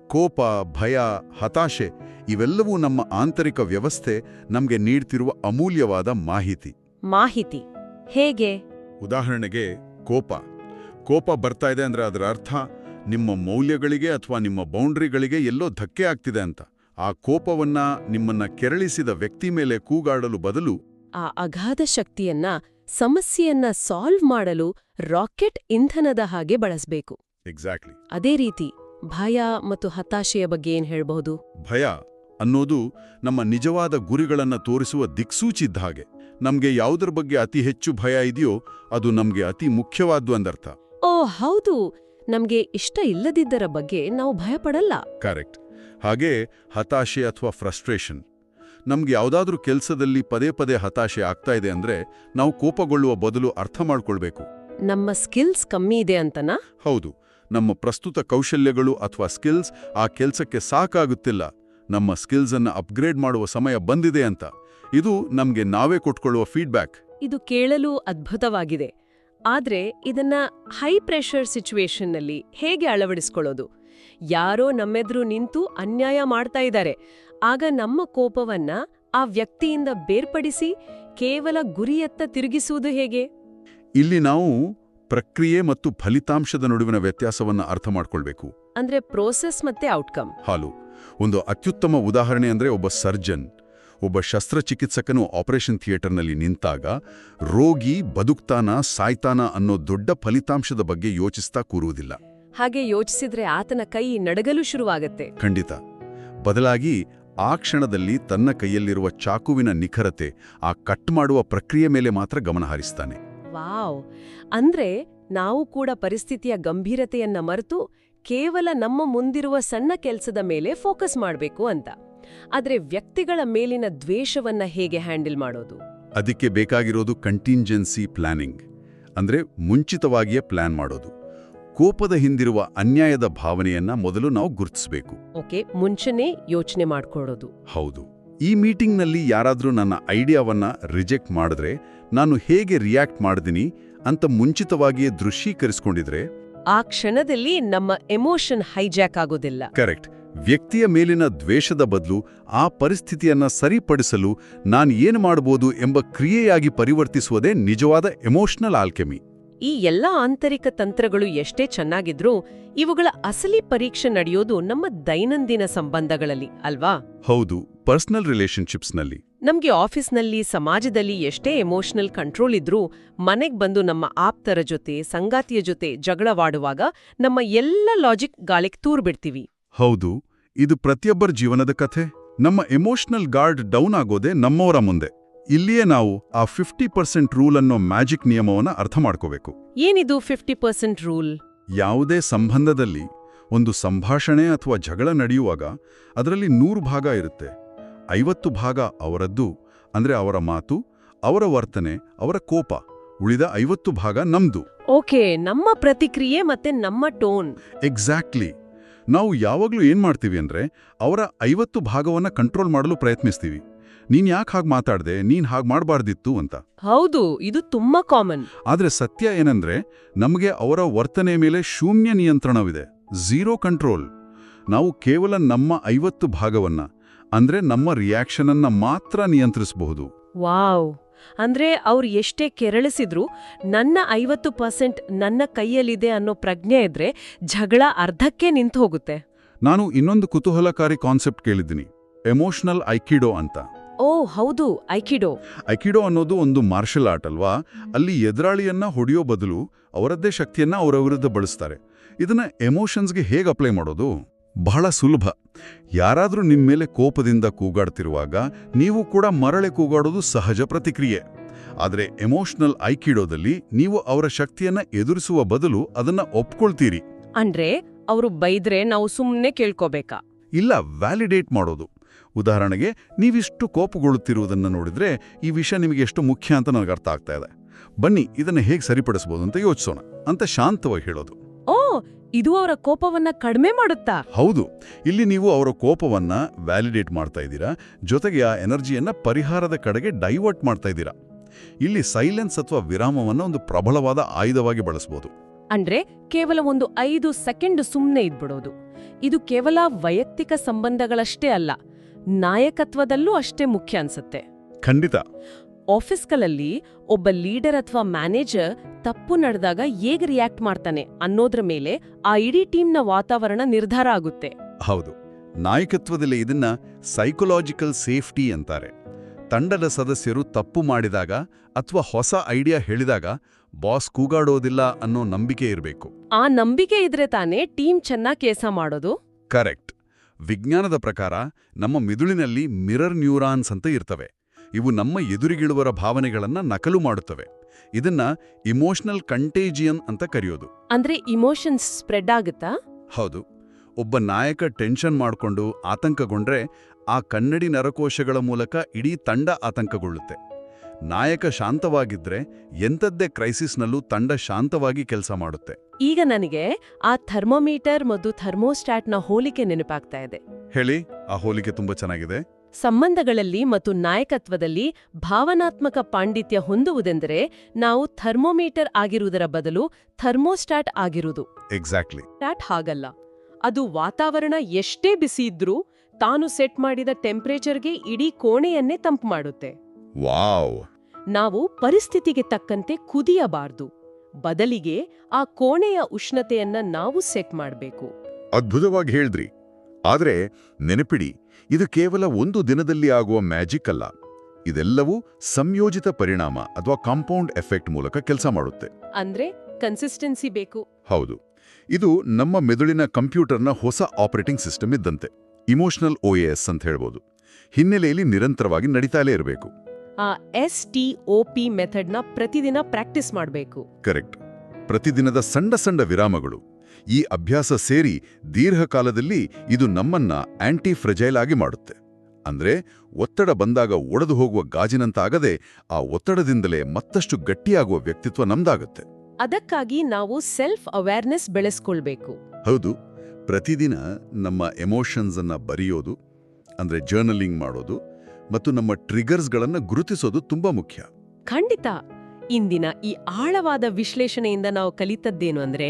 ಕೋಪ, ಭಯ, ಹತಾಶೆ ಇವೆಲ್ಲವೂ ನಮ್ಮ ಆಂತರಿಕ ವ್ಯವಸ್ಥೆ ನಮ್ಗೆ ನೀಡ್ತಿರುವ ಅಮೂಲ್ಯವಾದ ಮಾಹಿತಿ. ಹೇಗೆ? ಉದಾಹರಣೆಗೆ ಕೋಪ ಬರ್ತಾ ಇದೆ ಅಂದ್ರೆ ಅದರ ಅರ್ಥ ನಿಮ್ಮ ಮೌಲ್ಯಗಳಿಗೆ ಅಥವಾ ನಿಮ್ಮ ಬೌಂಡ್ರಿಗಳಿಗೆ ಎಲ್ಲೋ ಧಕ್ಕೆ ಆಗ್ತಿದೆ ಅಂತ. ಆ ಕೋಪವನ್ನ ನಿಮ್ಮನ್ನ ಕೆರಳಿಸಿದ ವ್ಯಕ್ತಿ ಮೇಲೆ ಕೂಗಾಡಲು ಬದಲು ಆ ಅಗಾಧ ಶಕ್ತಿಯನ್ನ ಸಮಸ್ಯೆಯನ್ನ ಸಾಲ್ವ್ ಮಾಡಲು ರಾಕೆಟ್ ಇಂಧನದ ಹಾಗೆ ಬಳಸಬೇಕು. ಎಕ್ಸಾಕ್ಟ್ಲಿ. ಅದೇ ರೀತಿ ಭಯ ಮತ್ತು ಹತಾಶೆಯ ಬಗ್ಗೆ ಏನ್ ಹೇಳ್ಬಹುದು? ಭಯ ಅನ್ನೋದು ನಮ್ಮ ನಿಜವಾದ ಗುರಿಗಳನ್ನ ತೋರಿಸುವ ದಿಕ್ಸೂಚಿ ಇದ್ದ ಹಾಗೆ. ನಮ್ಗೆ ಯಾವುದರ ಬಗ್ಗೆ ಅತಿ ಹೆಚ್ಚು ಭಯ ಇದೆಯೋ ಅದು ನಮ್ಗೆ ಅತಿ ಮುಖ್ಯವಾದ್ದು ಅಂದರ್ಥ. ಓ ಹೌದು, ನಮ್ಗೆ ಇಷ್ಟ ಇಲ್ಲದಿದ್ದರ ಬಗ್ಗೆ ನಾವು ಭಯಪಡಲ್ಲ. ಕರೆಕ್ಟ್. ಹಾಗೆ ಹತಾಶೆ ಅಥವಾ ಫ್ರಸ್ಟ್ರೇಷನ್, ನಮ್ಗೆ ಯಾವುದಾದ್ರೂ ಕೆಲಸದಲ್ಲಿ ಪದೇ ಪದೇ ಹತಾಶೆ ಆಗ್ತಾ ಇದೆ ಅಂದ್ರೆ ನಾವು ಕೋಪಗೊಳ್ಳುವ ಬದಲು ಅರ್ಥ ಮಾಡ್ಕೊಳ್ಬೇಕು, ನಮ್ಮ ಸ್ಕಿಲ್ಸ್ ಕಮ್ಮಿ ಇದೆ ಅಂತನಾ? ಹೌದು, ನಮ್ಮ ಪ್ರಸ್ತುತ ಕೌಶಲ್ಯಗಳು ಅಥವಾ ಸ್ಕಿಲ್ಸ್ ಆ ಕೆಲಸಕ್ಕೆ ಸಾಕಾಗುತ್ತಿಲ್ಲ, ನಮ್ಮ ಸ್ಕಿಲ್ಸ್ ಅನ್ನ ಅಪ್ಗ್ರೇಡ್ ಮಾಡುವ ಸಮಯ ಬಂದಿದೆ ಅಂತ. ಇದು ನಮ್ಗೆ ನಾವೇ ಕೊಟ್ಕೊಳ್ಳುವ ಫೀಡ್ಬ್ಯಾಕ್. ಇದು ಕೇಳಲು ಅದ್ಭುತವಾಗಿದೆ. ಆದ್ರೆ ಇದನ್ನ ಹೈ ಪ್ರೆಷರ್ ಸಿಚುವೇಶನ್ನಲ್ಲಿ ಹೇಗೆ ಅಳವಡಿಸ್ಕೊಳ್ಳೋದು? ಯಾರೋ ನಮ್ಮೆದುರು ನಿಂತು ಅನ್ಯಾಯ ಮಾಡ್ತಾ ಇದ್ದಾರೆ, ಆಗ ನಮ್ಮ ಕೋಪವನ್ನ ಆ ವ್ಯಕ್ತಿಯಿಂದ ಬೇರ್ಪಡಿಸಿ ಕೇವಲ ಗುರಿಯತ್ತ ತಿರುಗಿಸುವುದು ಹೇಗೆ? ಇಲ್ಲಿ ನಾವು ಪ್ರಕ್ರಿಯೆ ಮತ್ತು ಫಲಿತಾಂಶದ ನಡುವಿನ ವ್ಯತ್ಯಾಸವನ್ನ ಅರ್ಥ ಮಾಡ್ಕೊಳ್ಬೇಕು. ಅಂದ್ರೆ ಪ್ರೋಸೆಸ್ ಮತ್ತೆ ಔಟ್ಕಮ್. ಹಾಲು ಒಂದು ಅತ್ಯುತ್ತಮ ಉದಾಹರಣೆ ಅಂದ್ರೆ ಒಬ್ಬ ಶಸ್ತ್ರಚಿಕಿತ್ಸಕನು ಆಪರೇಷನ್ ಥಿಯೇಟರ್ನಲ್ಲಿ ನಿಂತಾಗ ರೋಗಿ ಬದುಕ್ತಾನ ಸಾಯ್ತಾನ ಅನ್ನೋ ದೊಡ್ಡ ಫಲಿತಾಂಶದ ಬಗ್ಗೆ ಯೋಚಿಸ್ತಾ ಕೂರುವುದಿಲ್ಲ. ಹಾಗೆ ಯೋಚಿಸಿದ್ರೆ ಆತನ ಕೈ ನಡಗಲು ಶುರುವಾಗತ್ತೆ. ಖಂಡಿತ. ಬದಲಾಗಿ ಆ ಕ್ಷಣದಲ್ಲಿ ತನ್ನ ಕೈಯಲ್ಲಿರುವ ಚಾಕುವಿನ ನಿಖರತೆ, ಆ ಕಟ್ ಮಾಡುವ ಪ್ರಕ್ರಿಯೆ ಮೇಲೆ ಮಾತ್ರ ಗಮನ ಹರಿಸ್ತಾನೆ. ವಾವ್! ಅಂದ್ರೆ ನಾವು ಕೂಡ ಪರಿಸ್ಥಿತಿಯ ಗಂಭೀರತೆಯನ್ನ ಮರೆತು ಕೇವಲ ನಮ್ಮ ಮುಂದಿರುವ ಸಣ್ಣ ಕೆಲಸದ ಮೇಲೆ ಫೋಕಸ್ ಮಾಡಬೇಕು ಅಂತ. ಆದ್ರೆ ವ್ಯಕ್ತಿಗಳ ಮೇಲಿನ ದ್ವೇಷವನ್ನ ಹೇಗೆ ಹ್ಯಾಂಡಲ್ ಮಾಡೋದು? ಅದಕ್ಕೆ ಬೇಕಾಗಿರೋದು ಕಂಟಿಂಜೆನ್ಸಿ ಪ್ಲಾನಿಂಗ್, ಅಂದ್ರೆ ಮುಂಚಿತವಾಗಿಯೇ ಪ್ಲಾನ್ ಮಾಡೋದು. ಕೋಪದ ಹಿಂದಿರುವ ಅನ್ಯಾಯದ ಭಾವನೆಯನ್ನ ಮೊದಲು ನಾವು ಗುರುತಿಸಬೇಕು. ಓಕೆ, ಮುಂಚೆನೇ ಯೋಚನೆ ಮಾಡ್ಕೊಳ್ಳೋದು. ಹೌದು. ಈ ಮೀಟಿಂಗ್ನಲ್ಲಿ ಯಾರಾದ್ರೂ ನನ್ನ ಐಡಿಯಾವನ್ನ ರಿಜೆಕ್ಟ್ ಮಾಡಿದ್ರೆ ನಾನು ಹೇಗೆ ರಿಯಾಕ್ಟ್ ಮಾಡ್ತೀನಿ ಅಂತ ಮುಂಚಿತವಾಗಿಯೇ ದೃಶ್ಯೀಕರಿಸ್ಕೊಂಡಿದ್ರೆ ಆ ಕ್ಷಣದಲ್ಲಿ ನಮ್ಮ ಎಮೋಷನ್ ಹೈಜಾಕ್ ಆಗೋದಿಲ್ಲ. ಕರೆಕ್ಟ್. ವ್ಯಕ್ತಿಯ ಮೇಲಿನ ದ್ವೇಷದ ಬದಲು ಆ ಪರಿಸ್ಥಿತಿಯನ್ನ ಸರಿಪಡಿಸಲು ನಾನು ಏನು ಮಾಡಬಹುದು ಎಂಬ ಕ್ರಿಯೆಯಾಗಿ ಪರಿವರ್ತಿಸುವುದೇ ನಿಜವಾದ ಎಮೋಷನಲ್ ಆಲ್ಕೆಮಿ. ಈ ಎಲ್ಲ ಆಂತರಿಕ ತಂತ್ರಗಳು ಎಷ್ಟೇ ಚೆನ್ನಾಗಿದ್ರೂ ಇವುಗಳ ಅಸಲಿ ಪರೀಕ್ಷೆ ನಡೆಯೋದು ನಮ್ಮ ದೈನಂದಿನ ಸಂಬಂಧಗಳಲ್ಲಿ ಅಲ್ವಾ? ಹೌದು, ಪರ್ಸನಲ್ ರಿಲೇಶನ್ಶಿಪ್ಸ್ನಲ್ಲಿ. ನಮ್ಗೆ ಆಫೀಸ್ನಲ್ಲಿ, ಸಮಾಜದಲ್ಲಿ ಎಷ್ಟೇ ಎಮೋಷನಲ್ ಕಂಟ್ರೋಲ್ ಇದ್ರೂ ಮನೆಗ್ ಬಂದು ನಮ್ಮ ಆಪ್ತರ ಜೊತೆ, ಸಂಗಾತಿಯ ಜೊತೆ ಜಗಳವಾಡುವಾಗ ನಮ್ಮ ಎಲ್ಲ ಲಾಜಿಕ್ ಗಾಳಿಗೆ ತೂರ್ಬಿಡ್ತೀವಿ. ಹೌದು, ಇದು ಪ್ರತಿಯೊಬ್ಬರ ಜೀವನದ ಕಥೆ. ನಮ್ಮ ಎಮೋಷನಲ್ ಗಾರ್ಡ್ ಡೌನ್ ಆಗೋದೇ ನಮ್ಮವರ ಮುಂದೆ. ಇಲ್ಲಿಯೇ ನಾವು ಆ 50% ರೂಲ್ ಅನ್ನೋ ಮ್ಯಾಜಿಕ್ ನಿಯಮವನ್ನು ಅರ್ಥ ಮಾಡ್ಕೋಬೇಕು. ಏನಿದು 50% ರೂಲ್? ಯಾವುದೇ ಸಂಬಂಧದಲ್ಲಿ ಒಂದು ಸಂಭಾಷಣೆ ಅಥವಾ ಜಗಳ ನಡೆಯುವಾಗ ಅದರಲ್ಲಿ 100 ಭಾಗ ಇರುತ್ತೆ. 50 ಭಾಗ ಅವರದ್ದು, ಅಂದ್ರೆ ಅವರ ಮಾತು, ಅವರ ವರ್ತನೆ, ಅವರ ಕೋಪ. ಉಳಿದ 50 ಭಾಗ ನಮ್ದು. ಓಕೆ, ನಮ್ಮ ಪ್ರತಿಕ್ರಿಯೆ ಮತ್ತೆ ನಮ್ಮ ಟೋನ್. ಎಕ್ಸಾಕ್ಟ್ಲಿ. ನಾವು ಯಾವಾಗ್ಲೂ ಏನ್ ಮಾಡ್ತೀವಿ ಅಂದ್ರೆ ಅವರ 50 ಭಾಗವನ್ನ ಕಂಟ್ರೋಲ್ ಮಾಡಲು ಪ್ರಯತ್ನಿಸ್ತೀವಿ. ನೀನ್ ಯಾಕೆ ಹಾಗೆ ಮಾತಾಡ್ದೆ, ನೀನ್ ಹಾಗೆ ಮಾಡಬಾರ್ದಿತ್ತು ಅಂತ. ಹೌದು, ಇದು ತುಂಬಾ ಕಾಮನ್. ಆದ್ರೆ ಸತ್ಯ ಏನಂದ್ರೆ ನಮಗೆ ಅವರ ವರ್ತನೆ ಮೇಲೆ ಶೂನ್ಯ ನಿಯಂತ್ರಣವಿದೆ, 0 ಕಂಟ್ರೋಲ್. ನಾವು ಕೇವಲ ನಮ್ಮ 50 ಭಾಗವನ್ನ, ಅಂದ್ರೆ ನಮ್ಮ ರಿಯಾಕ್ಷನ್ ಅನ್ನ ಮಾತ್ರ ನಿಯಂತ್ರಿಸಬಹುದು. ವಾವ್! ಅಂದ್ರೆ ಅವ್ರು ಎಷ್ಟೇ ಕೆರಳಿಸಿದ್ರು ನನ್ನ 50% ನನ್ನ ಕೈಯಲ್ಲಿದೆ ಅನ್ನೋ ಪ್ರಜ್ಞೆ ಇದ್ರೆ ಜಗಳ ಅರ್ಧಕ್ಕೆ ನಿಂತು ಹೋಗುತ್ತೆ. ನಾನು ಇನ್ನೊಂದು ಕುತೂಹಲಕಾರಿ ಕಾನ್ಸೆಪ್ಟ್ ಕೇಳಿದ್ದೀನಿ, ಎಮೋಷನಲ್ ಐಕಿಡೋ ಅಂತ. ಓ ಹೌದು, ಐಕಿಡೋ. ಐಕಿಡೋ ಅನ್ನೋದು ಒಂದು ಮಾರ್ಷಲ್ ಆರ್ಟ್ ಅಲ್ವಾ? ಅಲ್ಲಿ ಎದುರಾಳಿಯನ್ನ ಹೊಡೆಯೋ ಬದಲು ಅವರದ್ದೇ ಶಕ್ತಿಯನ್ನ ಅವರ ವಿರುದ್ಧ ಬಳಸ್ತಾರೆ. ಇದನ್ನ ಎಮೋಷನ್ಸ್ಗೆ ಹೇಗೆ ಅಪ್ಲೈ ಮಾಡೋದು? ಬಹಳ ಸುಲಭ. ಯಾರಾದ್ರೂ ನಿಮ್ಮ ಮೇಲೆ ಕೋಪದಿಂದ ಕೂಗಾಡ್ತಿರುವಾಗ ನೀವು ಕೂಡ ಮರಳೆ ಕೂಗಾಡೋದು ಸಹಜ ಪ್ರತಿಕ್ರಿಯೆ. ಆದರೆ ಎಮೋಷನಲ್ ಐಕಿಡೋದಲ್ಲಿ ನೀವು ಅವರ ಶಕ್ತಿಯನ್ನ ಎದುರಿಸುವ ಬದಲು ಅದನ್ನ ಒಪ್ಕೊಳ್ತೀರಿ. ಅಂದ್ರೆ ಅವರು ಬೈದ್ರೆ ನಾವು ಸುಮ್ಮನೆ ಕೇಳ್ಕೋಬೇಕಾ? ಇಲ್ಲ, ವ್ಯಾಲಿಡೇಟ್ ಮಾಡೋದು. ಉದಾಹರಣೆಗೆ, ನೀವಿಷ್ಟು ಕೋಪಗೊಳ್ಳುತ್ತಿರುವುದನ್ನು ನೋಡಿದ್ರೆ ಈ ವಿಷಯ ನಿಮಗೆ ಎಷ್ಟು ಮುಖ್ಯ ಅಂತ ನನಗೆ ಅರ್ಥ ಆಗ್ತಾ ಇದೆ. ಬನ್ನಿ ಇದನ್ನು ಹೇಗೆ ಸರಿಪಡಿಸಬಹುದು ಅಂತ ಯೋಚಿಸೋಣ ಅಂತ ಶಾಂತವಾಗಿ ಹೇಳೋದು. ಓ, ಇದು ಅವರ ಕೋಪವನ್ನ ಕಡಿಮೆ ಮಾಡುತ್ತಾ? ಹೌದು. ಇಲ್ಲಿ ನೀವು ಅವರ ಕೋಪವನ್ನ ವ್ಯಾಲಿಡೇಟ್ ಮಾಡ್ತಾ ಇದ್ದೀರಾ, ಜೊತೆಗೆ ಆ ಎನರ್ಜಿಯನ್ನ ಪರಿಹಾರದ ಕಡೆಗೆ ಡೈವರ್ಟ್ ಮಾಡ್ತಾ ಇದ್ದೀರಾ. ಇಲ್ಲಿ ಸೈಲೆನ್ಸ್ ಅಥವಾ ವಿರಾಮವನ್ನ ಒಂದು ಪ್ರಬಲವಾದ ಆಯುಧವಾಗಿ ಬಳಸಬಹುದು. ಅಂದ್ರೆ ಕೇವಲ ಒಂದು 5 ಸೆಕೆಂಡ್ ಸುಮ್ಮನೆ ಇದ್ಬಿಡೋದು. ಇದು ಕೇವಲ ವೈಯಕ್ತಿಕ ಸಂಬಂಧಗಳಷ್ಟೇ ಅಲ್ಲ, ನಾಯಕತ್ವದಲ್ಲೂ ಅಷ್ಟೇ ಮುಖ್ಯ ಅನ್ಸುತ್ತೆ. ಖಂಡಿತ. ಆಫೀಸ್ಗಳಲ್ಲಿ ಒಬ್ಬ ಲೀಡರ್ ಅಥವಾ ಮ್ಯಾನೇಜರ್ ತಪ್ಪು ನಡೆದಾಗ ಹೇಗೆ ರಿಯಾಕ್ಟ್ ಮಾಡ್ತಾನೆ ಅನ್ನೋದ್ರ ಮೇಲೆ ಆ ಇಡೀ ಟೀಮ್ನ ವಾತಾವರಣ ನಿರ್ಧಾರ ಆಗುತ್ತೆ. ಹೌದು. ನಾಯಕತ್ವದಲ್ಲಿ ಇದನ್ನ ಸೈಕೊಲಾಜಿಕಲ್ ಸೇಫ್ಟಿ ಅಂತಾರೆ. ತಂಡದ ಸದಸ್ಯರು ತಪ್ಪು ಮಾಡಿದಾಗ ಅಥವಾ ಹೊಸ ಐಡಿಯಾ ಹೇಳಿದಾಗ ಬಾಸ್ ಕೂಗಾಡೋದಿಲ್ಲ ಅನ್ನೋ ನಂಬಿಕೆ ಇರಬೇಕು. ಆ ನಂಬಿಕೆ ಇದ್ರೆ ತಾನೇ ಟೀಮ್ ಚೆನ್ನಾಗಿ ಕೆಲಸ ಮಾಡೋದು. ಕರೆಕ್ಟ್. ವಿಜ್ಞಾನದ ಪ್ರಕಾರ ನಮ್ಮ ಮಿದುಳಿನಲ್ಲಿ ಮಿರರ್ ನ್ಯೂರಾನ್ಸ್ ಅಂತ ಇರ್ತವೆ. ಇವು ನಮ್ಮ ಎದುರಿಗಿಳುವರ ಭಾವನೆಗಳನ್ನ ನಕಲು ಮಾಡುತ್ತವೆ. ಇದನ್ನ ಇಮೋಷನಲ್ ಕಂಟೇಜಿಯನ್ ಅಂತ ಕರೆಯೋದು. ಅಂದ್ರೆ ಇಮೋಷನ್ಸ್ ಸ್ಪ್ರೆಡ್ ಆಗುತ್ತಾ? ಹೌದು. ಒಬ್ಬ ನಾಯಕ ಟೆನ್ಷನ್ ಮಾಡ್ಕೊಂಡು ಆತಂಕಗೊಂಡ್ರೆ ಆ ಕನ್ನಡಿ ನರಕೋಶಗಳ ಮೂಲಕ ಇಡೀ ತಂಡ ಆತಂಕಗೊಳ್ಳುತ್ತೆ. ನಾಯಕ ಶಾಂತವಾಗಿದ್ರೆ ಎಂಥದ್ದೇ ಕ್ರೈಸಿಸ್ನಲ್ಲೂ ತಂಡ ಶಾಂತವಾಗಿ ಕೆಲಸ ಮಾಡುತ್ತೆ. ಈಗ ನನಗೆ ಆ ಥರ್ಮೋಮೀಟರ್ ಮತ್ತು ಥರ್ಮೋಸ್ಟಾಟ್ನ ಹೋಲಿಕೆ ನೆನಪಾಗ್ತಾ ಇದೆ. ಹೇಳಿ, ಆ ಹೋಲಿಕೆ ತುಂಬಾ ಚೆನ್ನಾಗಿದೆ. ಸಂಬಂಧಗಳಲ್ಲಿ ಮತ್ತು ನಾಯಕತ್ವದಲ್ಲಿ ಭಾವನಾತ್ಮಕ ಪಾಂಡಿತ್ಯ ಹೊಂದುವುದೆಂದರೆ ನಾವು ಥರ್ಮೋಮೀಟರ್ ಆಗಿರುವುದರ ಬದಲು ಥರ್ಮೋಸ್ಟಾಟ್ ಆಗಿರುವುದು. ಎಕ್ಸಾಕ್ಟ್ಲಿ. ಸ್ಟಾಟ್ ಹಾಗಲ್ಲ. ಅದು ವಾತಾವರಣ ಎಷ್ಟೇ ಬಿಸಿ ಇದ್ರೂ ತಾನು ಸೆಟ್ ಮಾಡಿದ ಟೆಂಪರೇಚರ್ಗೆ ಇಡೀ ಕೋಣೆಯನ್ನೇ ತಂಪು ಮಾಡುತ್ತೆ. ವಾವ್! ನಾವು ಪರಿಸ್ಥಿತಿಗೆ ತಕ್ಕಂತೆ ಕುದಿಯಬಾರ್ದು. ಬದಲಿಗೆ ಆ ಕೋಣೆಯ ಉಷ್ಣತೆಯನ್ನ ನಾವು ಸೆಟ್ ಮಾಡಬೇಕು. ಅದ್ಭುತವಾಗಿ ಹೇಳಿದ್ರಿ. ಆದ್ರೆ ನೆನಪಿಡಿ, ಇದು ಕೇವಲ ಒಂದು ದಿನದಲ್ಲಿ ಆಗುವ ಮ್ಯಾಜಿಕ್ ಅಲ್ಲ. ಇದೆಲ್ಲವೂ ಸಂಯೋಜಿತ ಪರಿಣಾಮ ಅಥವಾ ಕಾಂಪೌಂಡ್ ಎಫೆಕ್ಟ್ ಮೂಲಕ ಕೆಲಸ ಮಾಡುತ್ತೆ. ಅಂದ್ರೆ ಕನ್ಸಿಸ್ಟೆನ್ಸಿ ಬೇಕು. ಹೌದು. ಇದು ನಮ್ಮ ಮೆದುಳಿನ ಕಂಪ್ಯೂಟರ್ನ ಹೊಸ ಆಪರೇಟಿಂಗ್ ಸಿಸ್ಟಮ್ ಇದ್ದಂತೆ. ಇಮೋಷನಲ್ OS ಅಂತ ಹೇಳ್ಬೋದು. ಹಿನ್ನೆಲೆಯಲ್ಲಿ ನಿರಂತರವಾಗಿ ನಡೀತಾಲೇ ಇರಬೇಕು. ಆ STOP ಮೆಥಡ್ನ ಪ್ರತಿದಿನ ಪ್ರಾಕ್ಟೀಸ್ ಮಾಡಬೇಕು. ಕರೆಕ್ಟ್. ಪ್ರತಿದಿನದ ಸಣ್ಣ ಸಣ್ಣ ವಿರಾಮಗಳು. ಈ ಅಭ್ಯಾಸ ಸೇರಿ ದೀರ್ಘಕಾಲದಲ್ಲಿ ಇದು ನಮ್ಮನ್ನ ಆಂಟಿ ಫ್ರೆಜೈಲ್ ಆಗಿ ಮಾಡುತ್ತೆ. ಅಂದ್ರೆ ಒತ್ತಡ ಬಂದಾಗ ಒಡೆದು ಹೋಗುವ ಗಾಜಿನಂತಾಗದೆ ಆ ಒತ್ತಡದಿಂದಲೇ ಮತ್ತಷ್ಟು ಗಟ್ಟಿಯಾಗುವ ವ್ಯಕ್ತಿತ್ವ ನಮ್ದಾಗುತ್ತೆ. ಅದಕ್ಕಾಗಿ ನಾವು ಸೆಲ್ಫ್ ಅವೇರ್ನೆಸ್ ಬೆಳೆಸ್ಕೊಳ್ಬೇಕು. ಹೌದು, ಪ್ರತಿದಿನ ನಮ್ಮ ಎಮೋಷನ್ಸ್ ಅನ್ನ ಬರೆಯೋದು, ಅಂದ್ರೆ ಜರ್ನಲಿಂಗ್ ಮಾಡೋದು ಮತ್ತು ನಮ್ಮ ಟ್ರಿಗರ್ಸ್ಗಳನ್ನು ಗುರುತಿಸೋದು ತುಂಬಾ ಮುಖ್ಯ. ಖಂಡಿತ. ಇಂದಿನ ಈ ಆಳವಾದ ವಿಶ್ಲೇಷಣೆಯಿಂದ ನಾವು ಕಲಿತದ್ದೇನು ಅಂದ್ರೆ,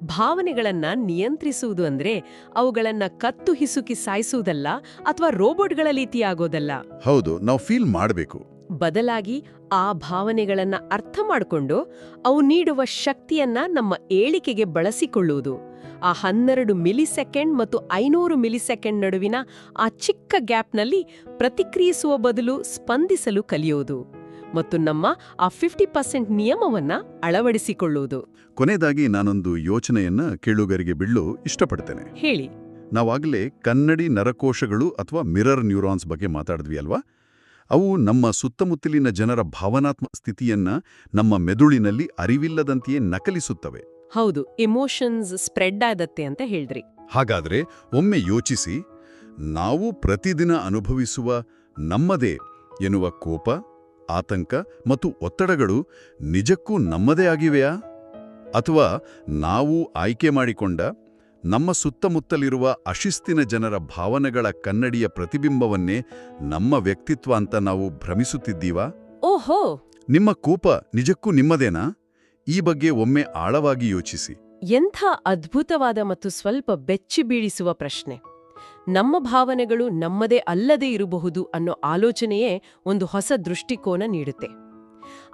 ಭಾವನೆಗಳನ್ನ ನಿಯಂತ್ರಿಸುವುದು ಅಂದ್ರೆ ಅವುಗಳನ್ನ ಕತ್ತು ಹಿಸುಕಿ ಸಾಯಿಸುವುದಲ್ಲ ಅಥವಾ ರೋಬೋಟ್ಗಳ ರೀತಿಯಾಗೋದಲ್ಲ. ಹೌದು, ನಾವು ಫೀಲ್ ಮಾಡಬೇಕು. ಬದಲಾಗಿ ಆ ಭಾವನೆಗಳನ್ನ ಅರ್ಥ ಮಾಡಿಕೊಂಡು ಅವು ನೀಡುವ ಶಕ್ತಿಯನ್ನ ನಮ್ಮ ಏಳಿಕೆಗೆ ಬಳಸಿಕೊಳ್ಳುವುದು. ಆ 12 ಮಿಲಿಸೆಕೆಂಡ್ ಮತ್ತು 500 ಮಿಲಿಸೆಕೆಂಡ್ ನಡುವಿನ ಆ ಚಿಕ್ಕ ಗ್ಯಾಪ್ನಲ್ಲಿ ಪ್ರತಿಕ್ರಿಯಿಸುವ ಬದಲು ಸ್ಪಂದಿಸಲು ಕಲಿಯುವುದು ಮತ್ತು ನಮ್ಮ ಆ 50% ನಿಯಮವನ್ನ ಅಳವಡಿಸಿಕೊಳ್ಳುವುದು. ಕೊನೆಯದಾಗಿ ನಾನೊಂದು ಯೋಚನೆಯನ್ನ ಕೇಳುಗರಿಗೆ ಬಿಡಲು ಇಷ್ಟಪಡ್ತೇನೆ. ಹೇಳಿ. ನಾವಾಗಲೇ ಕನ್ನಡಿ ನರಕೋಶಗಳು ಅಥವಾ ಮಿರರ್ ನ್ಯೂರಾನ್ಸ್ ಬಗ್ಗೆ ಮಾತಾಡಿದ್ವಿ ಅಲ್ವಾ? ಅವು ನಮ್ಮ ಸುತ್ತಮುತ್ತಲಿನ ಜನರ ಭಾವನಾತ್ಮಕ ಸ್ಥಿತಿಯನ್ನ ನಮ್ಮ ಮೆದುಳಿನಲ್ಲಿ ಅರಿವಿಲ್ಲದಂತೆಯೇ ನಕಲಿಸುತ್ತವೆ. ಹೌದು, ಎಮೋಷನ್ಸ್ ಸ್ಪ್ರೆಡ್ ಆದತ್ತೆ ಅಂತ ಹೇಳಿದ್ರಿ. ಹಾಗಾದ್ರೆ ಒಮ್ಮೆ ಯೋಚಿಸಿ, ನಾವು ಪ್ರತಿದಿನ ಅನುಭವಿಸುವ ನಮ್ಮದೇ ಎನ್ನುವ ಕೋಪ, ಆತಂಕ ಮತ್ತು ಒತ್ತಡಗಳು ನಿಜಕ್ಕೂ ನಮ್ಮದೇ ಆಗಿವೆಯಾ? ಅಥವಾ ನಾವು ಆಯ್ಕೆ ಮಾಡಿಕೊಂಡ ನಮ್ಮ ಸುತ್ತಮುತ್ತಲಿರುವ ಅಶಿಸ್ತಿನ ಜನರ ಭಾವನೆಗಳ ಕನ್ನಡಿಯ ಪ್ರತಿಬಿಂಬವನ್ನೇ ನಮ್ಮ ವ್ಯಕ್ತಿತ್ವ ಅಂತ ನಾವು ಭ್ರಮಿಸುತ್ತಿದ್ದೀವಾ? ಓಹೋ, ನಿಮ್ಮ ಕೋಪ ನಿಜಕ್ಕೂ ನಿಮ್ಮದೇನಾ? ಈ ಬಗ್ಗೆ ಒಮ್ಮೆ ಆಳವಾಗಿ ಯೋಚಿಸಿ. ಎಂಥ ಅದ್ಭುತವಾದ ಮತ್ತು ಸ್ವಲ್ಪ ಬೆಚ್ಚಿ ಬೀಳಿಸುವ ಪ್ರಶ್ನೆ. ನಮ್ಮ ಭಾವನೆಗಳು ನಮ್ಮದೇ ಅಲ್ಲದೇ ಇರಬಹುದು ಅನ್ನೋ ಆಲೋಚನೆಯೇ ಒಂದು ಹೊಸ ದೃಷ್ಟಿಕೋನ ನೀಡುತ್ತೆ.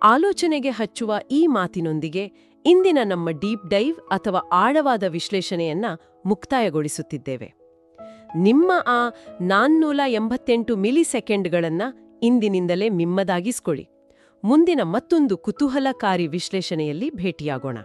ಆಲೋಚನೆಗೆ ಹಚ್ಚುವ ಈ ಮಾತಿನೊಂದಿಗೆ ಇಂದಿನ ನಮ್ಮ ಡೀಪ್ ಡೈವ್ ಅಥವಾ ಆಳವಾದ ವಿಶ್ಲೇಷಣೆಯನ್ನ ಮುಕ್ತಾಯಗೊಳಿಸುತ್ತಿದ್ದೇವೆ. ನಿಮ್ಮ ಆ 488 ಮಿಲಿಸೆಕೆಂಡ್ಗಳನ್ನ ಇಂದಿನಿಂದಲೇ ನಿಮ್ಮದಾಗಿಸ್ಕೊಳ್ಳಿ. ಮುಂದಿನ ಮತ್ತೊಂದು ಕುತೂಹಲಕಾರಿ ವಿಶ್ಲೇಷಣೆಯಲ್ಲಿ ಭೇಟಿಯಾಗೋಣ.